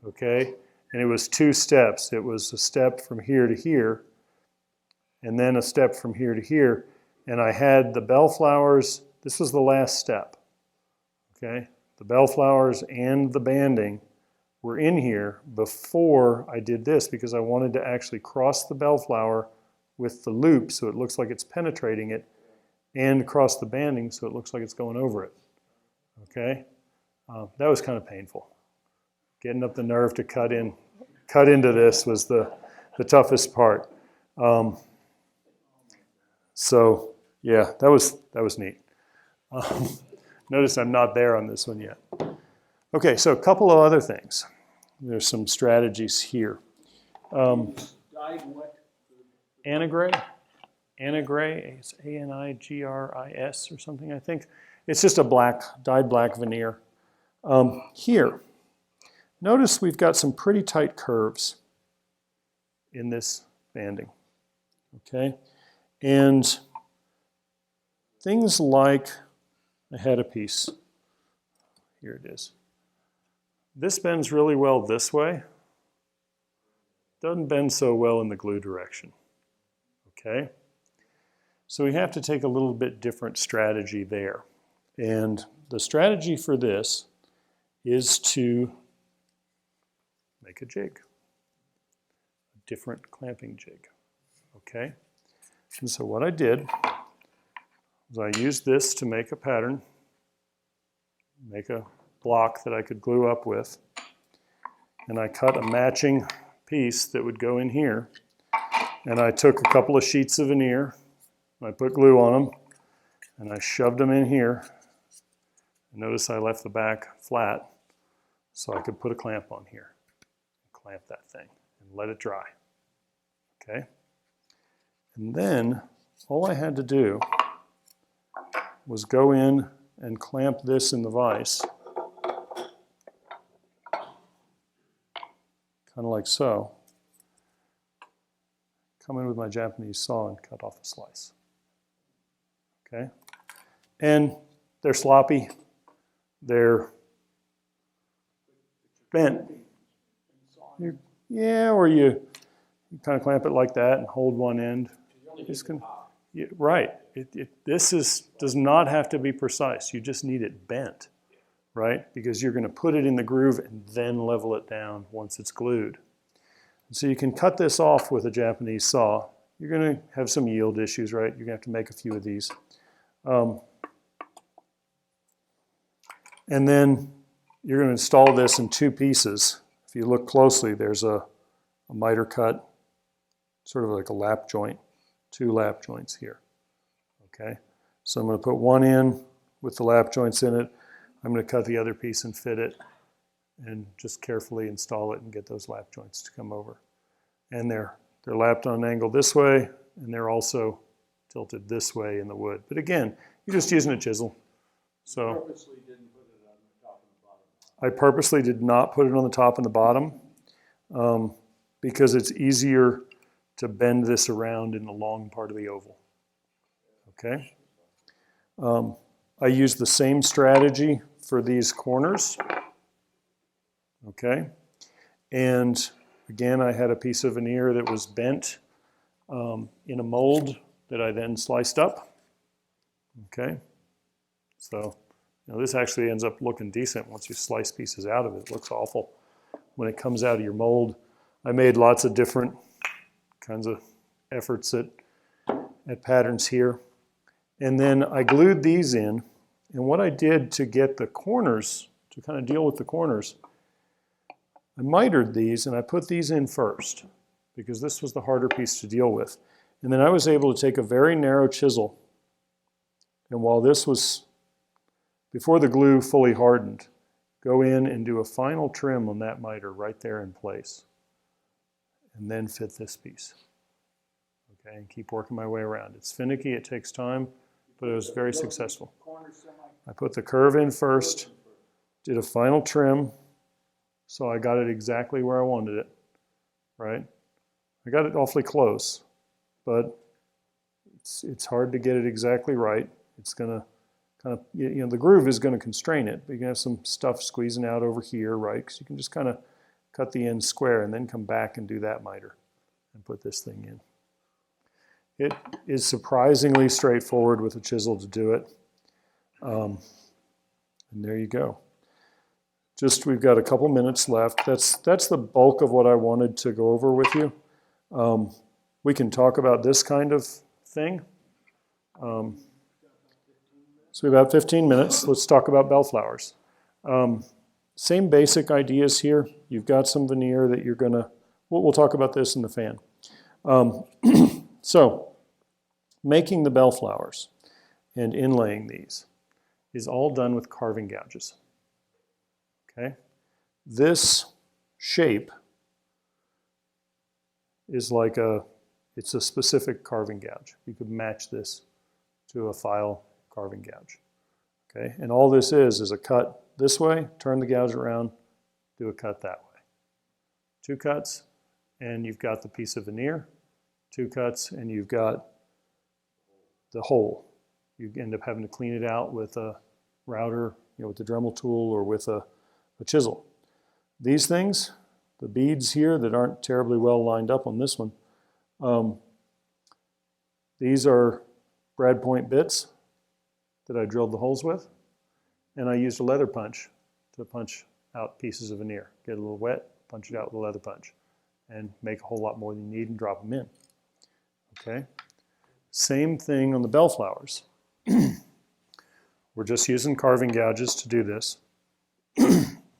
S2: okay? And it was 2 steps. It was a step from here to here, and then a step from here to here. And I had the bellflowers, this was the last step, okay? The bellflowers and the banding were in here before I did this because I wanted to actually cross the bellflower with the loop so it looks like it's penetrating it, and cross the banding so it looks like it's going over it, okay? That was kind of painful. Getting up the nerve to cut into this was the toughest part. So yeah, that was neat. Notice I'm not there on this one yet. Okay, so a couple of other things. There's some strategies here.
S7: Dyed what?
S2: Anagray, it's A-N-I-G-R-I-S or something, I think. It's just a dyed black veneer. Here, notice we've got some pretty tight curves in this banding, okay? And things like, I had a piece, here it is. This bends really well this way. Doesn't bend so well in the glue direction, okay? So we have to take a little bit different strategy there. And the strategy for this is to make a jig, a different clamping jig, okay? And so what I did was I used this to make a pattern, make a block that I could glue up with, and I cut a matching piece that would go in here, and I took a couple of sheets of veneer, and I put glue on them, and I shoved them in here. Notice I left the back flat so I could put a clamp on here, clamp that thing, and let it dry, okay? And then all I had to do was go in and clamp this in the vise, kind of like so. Come in with my Japanese saw and cut off a slice, okay? And they're sloppy, they're bent. Yeah, or you kind of clamp it like that and hold one end. It's gonna, yeah, right. This does not have to be precise. You just need it bent, right? Because you're going to put it in the groove and then level it down once it's glued. And so you can cut this off with a Japanese saw. You're going to have some yield issues, right? You're going to have to make a few of these. And then you're going to install this in two pieces. If you look closely, there's a miter cut, sort of like a lap joint, two lap joints here, okay? So I'm going to put one in with the lap joints in it. I'm going to cut the other piece and fit it and just carefully install it and get those lap joints to come over. And they're lapped on an angle this way, and they're also tilted this way in the wood. But again, you're just using a chisel. So
S7: Purposely didn't put it on the top and the bottom.
S2: I purposely did not put it on the top and the bottom because it's easier to bend this around in the long part of the oval, okay? I used the same strategy for these corners, okay? And again, I had a piece of veneer that was bent in a mold that I then sliced up, okay? So, you know, this actually ends up looking decent once you slice pieces out of it. It looks awful when it comes out of your mold. I made lots of different kinds of efforts at patterns here. And then I glued these in. And what I did to get the corners, to kind of deal with the corners, I mitered these and I put these in first because this was the harder piece to deal with. And then I was able to take a very narrow chisel, and while this was, before the glue fully hardened, go in and do a final trim on that miter right there in place. And then fit this piece. Okay, and keep working my way around. It's finicky, it takes time, but it was very successful. I put the curve in first, did a final trim, so I got it exactly where I wanted it, right? I got it awfully close, but it's hard to get it exactly right. It's gonna kind of, you know, the groove is gonna constrain it, but you can have some stuff squeezing out over here, right? Because you can just kind of cut the end square and then come back and do that miter and put this thing in. It is surprisingly straightforward with a chisel to do it. And there you go. Just, we've got a couple minutes left. That's the bulk of what I wanted to go over with you. We can talk about this kind of thing. So we have about 15 minutes. Let's talk about bellflowers. Same basic ideas here. You've got some veneer that you're gonna, we'll talk about this in the fan. So, making the bellflowers and inlaying these is all done with carving gouges, okay? This shape is like it's a specific carving gouge. You could match this to a file carving gouge, okay? And all this is a cut this way, turn the gouge around, do a cut that way. Two cuts, and you've got the piece of veneer, 2 cuts, and you've got the hole. You end up having to clean it out with a router, with the Dremel tool or with a chisel. These things, the beads here that aren't terribly well lined up on this one, these are brad point bits that I drilled the holes with, and I used a leather punch to punch out pieces of veneer. Get a little wet, punch it out with a leather punch, and make a whole lot more than you need and drop them in. Okay? Same thing on the bellflowers. We're just using carving gouges to do this.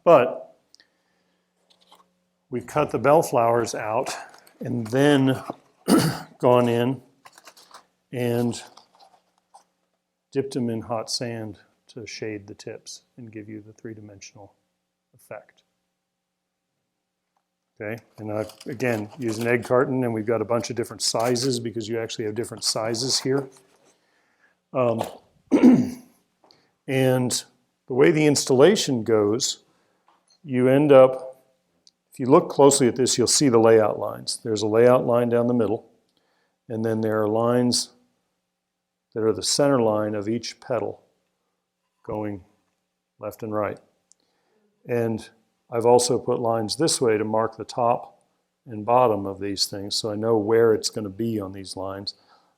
S2: But we've cut the bellflowers out and then gone in and dipped them in hot sand to shade the tips and give you the 3-dimensional effect. Okay, and I, again, use an egg carton, and we've got a bunch of different sizes because you actually have different sizes here. And the way the installation goes, you end up, if you look closely at this, you'll see the layout lines. There's a layout line down the middle, and then there are lines that are the center line of each petal going left and right. And I've also put lines this way to mark the top and bottom of these things, so I know where it's going to be on these lines.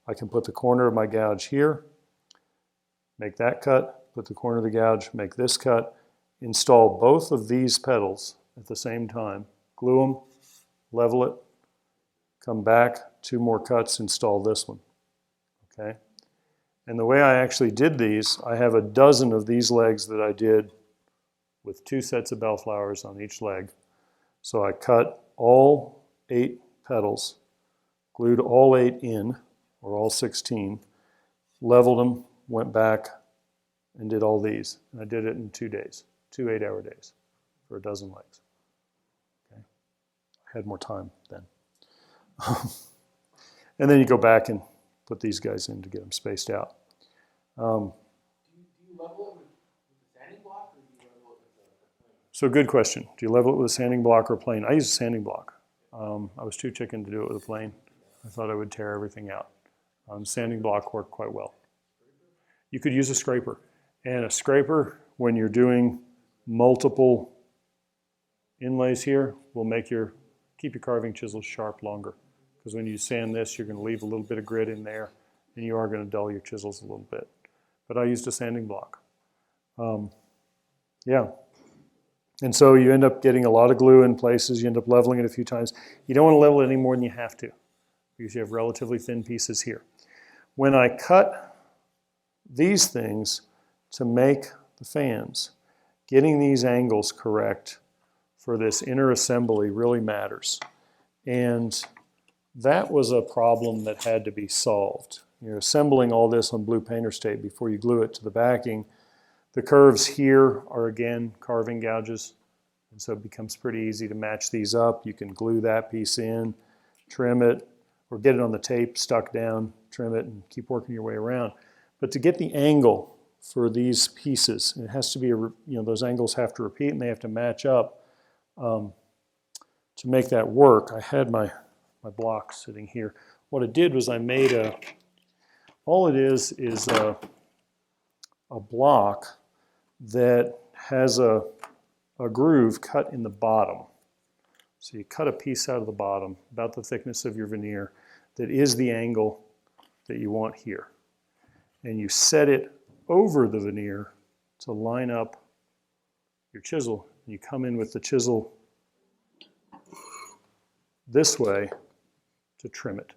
S2: I can put the corner of my gouge here, make that cut, put the corner of the gouge, make this cut, install both of these petals at the same time, glue them, level it, come back, 2 more cuts, install this one. Okay? And the way I actually did these, I have a dozen of these legs that I did with 2 sets of bellflowers on each leg. So I cut all 8 petals, glued all 8 in, or all 16, leveled them, went back, and did all these. And I did it in 2 days, 2 8-hour days for a dozen legs. Okay? I had more time then. And then you go back and put these guys in to get them spaced out.
S6: Do you level it with a sanding block, or do you level it with a plane?
S2: So good question. Do you level it with a sanding block or a plane? I use a sanding block. I was too chicken to do it with a plane. I thought I would tear everything out. Sanding block worked quite well. You could use a scraper. And a scraper, when you're doing multiple inlays here, will keep your carving chisels sharp longer. Because when you sand this, you're going to leave a little bit of grit in there, and you are going to dull your chisels a little bit. But I used a sanding block. Yeah. And so you end up getting a lot of glue in places. You end up leveling it a few times. You don't want to level it any more than you have to, because you have relatively thin pieces here. When I cut these things to make the fans, getting these angles correct for this inner assembly really matters. And that was a problem that had to be solved. You're assembling all this on blue painter's tape before you glue it to the backing. The curves here are, again, carving gouges, and so it becomes pretty easy to match these up. You can glue that piece in, trim it, or get it on the tape, stuck down, trim it, and keep working your way around. But to get the angle for these pieces, it has to be, those angles have to repeat and they have to match up. To make that work, I had my block sitting here. What I did was I made all it is a block that has a groove cut in the bottom. So you cut a piece out of the bottom, about the thickness of your veneer, that is the angle that you want here. And you set it over the veneer to line up your chisel. You come in with the chisel this way to trim it,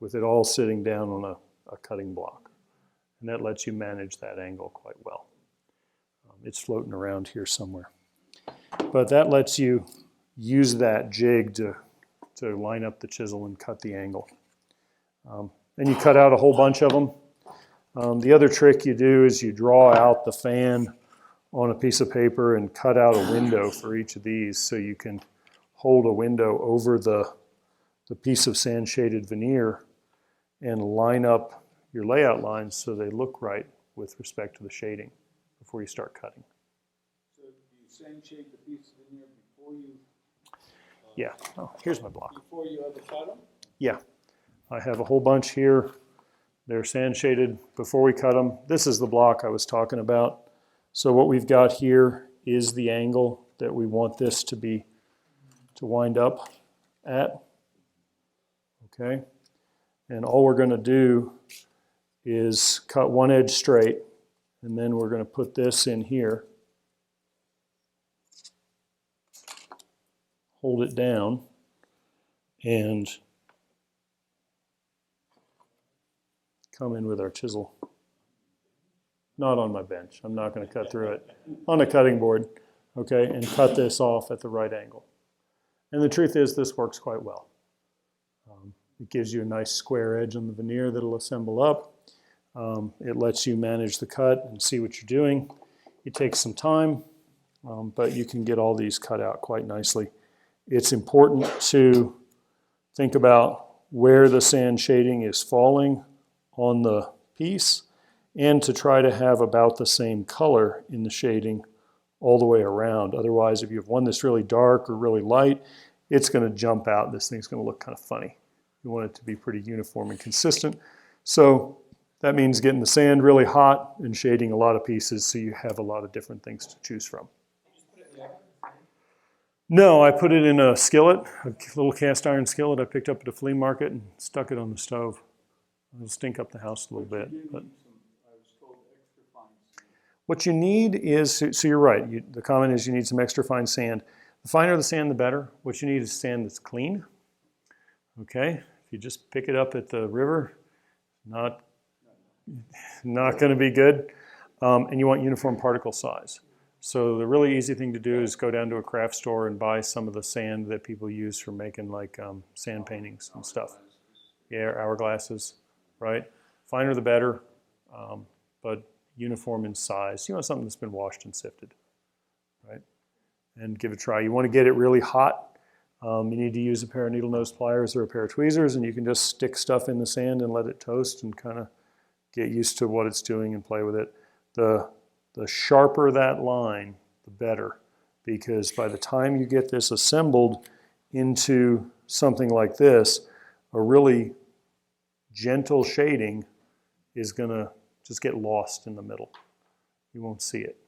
S2: with it all sitting down on a cutting block. And that lets you manage that angle quite well. It's floating around here somewhere. But that lets you use that jig to line up the chisel and cut the angle. And you cut out a whole bunch of them. The other trick you do is you draw out the fan on a piece of paper and cut out a window for each of these, so you can hold a window over the piece of sand shaded veneer and line up your layout lines so they look right with respect to the shading before you start cutting.
S7: So do you sand shade the piece of veneer before you?
S2: Yeah. Oh, here's my block.
S7: Before you ever cut them?
S2: Yeah. I have a whole bunch here. They're sand shaded before we cut them. This is the block I was talking about. So what we've got here is the angle that we want this to wind up at. Okay. And all we're going to do is cut one edge straight, and then we're going to put this in here, hold it down, and come in with our chisel. Not on my bench. I'm not going to cut through it. On a cutting board, okay, and cut this off at the right angle. And the truth is, this works quite well. It gives you a nice square edge on the veneer that'll assemble up. It lets you manage the cut and see what you're doing. It takes some time, but you can get all these cut out quite nicely. It's important to think about where the sand shading is falling on the piece and to try to have about the same color in the shading all the way around. Otherwise, if you have one that's really dark or really light, it's going to jump out. This thing's going to look kind of funny. You want it to be pretty uniform and consistent. So that means getting the sand really hot and shading a lot of pieces so you have a lot of different things to choose from. No, I put it in a skillet, a little cast iron skillet I picked up at a flea market and stuck it on the stove. It'll stink up the house a little bit. But what you need is, so you're right, the comment is you need some extra fine sand. The finer the sand, the better. What you need is sand that's clean. Okay, if you just pick it up at the river, not going to be good. And you want uniform particle size. So the really easy thing to do is go down to a craft store and buy some of the sand that people use for making like sand paintings and stuff. Yeah, hourglasses, right? Finer the better, but uniform in size. You want something that's been washed and sifted, right? And give it a try. You want to get it really hot. You need to use a pair of needle nose pliers or a pair of tweezers, and you can just stick stuff in the sand and let it toast and kind of get used to what it's doing and play with it. The sharper that line, the better, because by the time you get this assembled into something like this, a really gentle shading is going to just get lost in the middle. You won't see it.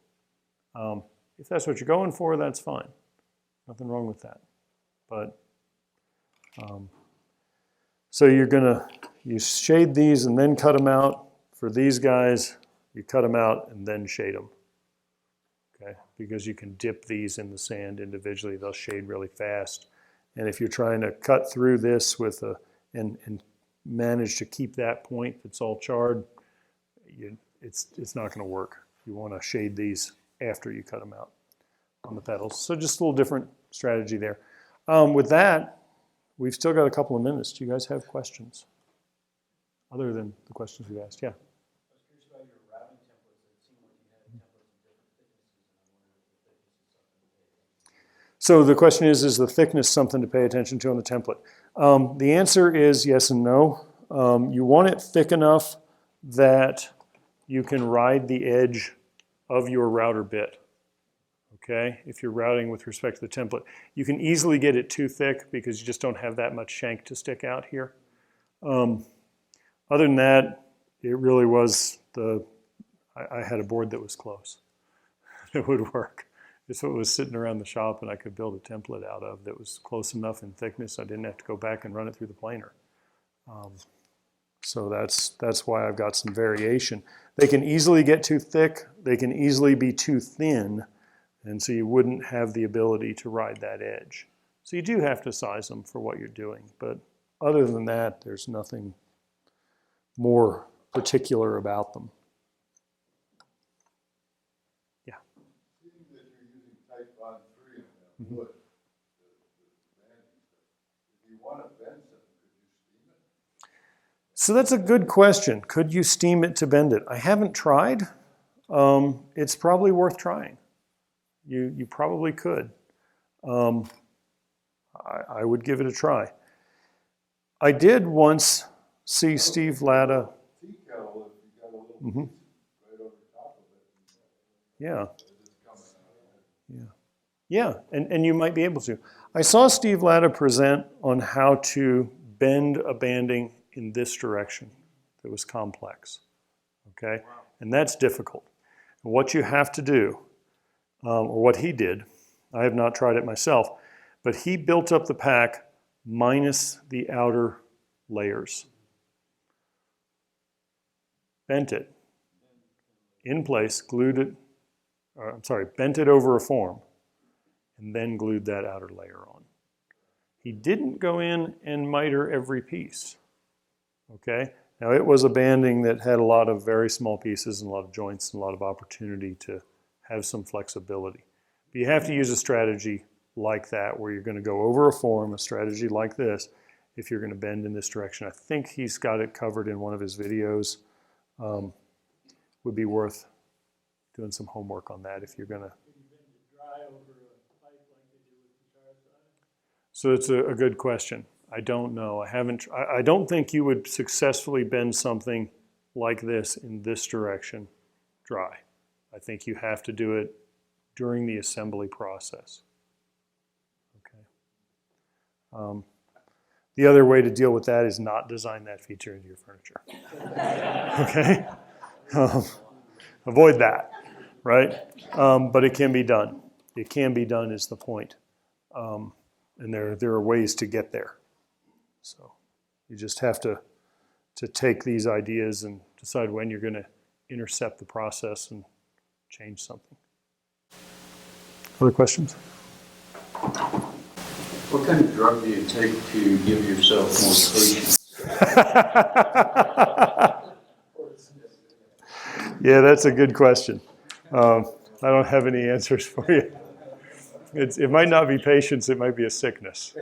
S2: If that's what you're going for, that's fine. Nothing wrong with that. But so you shade these and then cut them out. For these guys, you cut them out and then shade them, okay? Because you can dip these in the sand individually. They'll shade really fast. And if you're trying to cut through this with and manage to keep that point that's all charred, it's not going to work. You want to shade these after you cut them out on the petals. So just a little different strategy there. With that, we've still got a couple of minutes. Do you guys have questions? Other than the questions we've asked, yeah. So the question is the thickness something to pay attention to on the template? The answer is yes and no. You want it thick enough that you can ride the edge of your router bit, okay? If you're routing with respect to the template. You can easily get it too thick because you just don't have that much shank to stick out here. Other than that, it really was I had a board that was close. It would work. It's what was sitting around the shop and I could build a template out of that was close enough in thickness I didn't have to go back and run it through the planer. So that's why I've got some variation. They can easily get too thick. They can easily be too thin. And so you wouldn't have the ability to ride that edge. So you do have to size them for what you're doing. But other than that, there's nothing more particular about them. Yeah.
S6: Seeing that you're using Type Bond 3 in that wood, if you want to bend something, could you steam it?
S2: So that's a good question. Could you steam it to bend it? I haven't tried. It's probably worth trying. You probably could. I would give it a try. I did once see Steve Latta.
S6: Tea kettle, if you got a little piece right over top of it.
S2: Yeah.
S6: It's coming out.
S2: Yeah, and you might be able to. I saw Steve Latta present on how to bend a banding in this direction that was complex, okay? And that's difficult. And what you have to do, or what he did, I have not tried it myself, but he built up the pack minus the outer layers. Bent it in place, glued it, bent it over a form, and then glued that outer layer on. He didn't go in and miter every piece, okay? Now it was a banding that had a lot of very small pieces and a lot of joints and a lot of opportunity to have some flexibility. But you have to use a strategy like that where you're going to go over a form, a strategy like this, if you're going to bend in this direction. I think he's got it covered in one of his videos. Would be worth doing some homework on that if you're going to. So it's a good question. I don't know. I don't think you would successfully bend something like this in this direction dry. I think you have to do it during the assembly process. Okay. The other way to deal with that is not design that feature into your furniture. Okay? Avoid that, right? But it can be done. It can be done is the point. And there are ways to get there. So you just have to take these ideas and decide when you're going to intercept the process and change something. Other questions?
S4: What kind of drug do you take to give yourself more patience?
S2: Yeah, that's a good question. I don't have any answers for you. It might not be patience, it might be a sickness.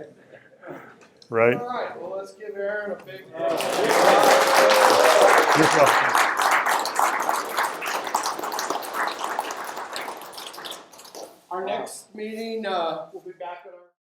S2: Right?
S6: All right, well, let's give Aaron a big
S2: You're welcome.
S6: Our next meeting, we'll be back at our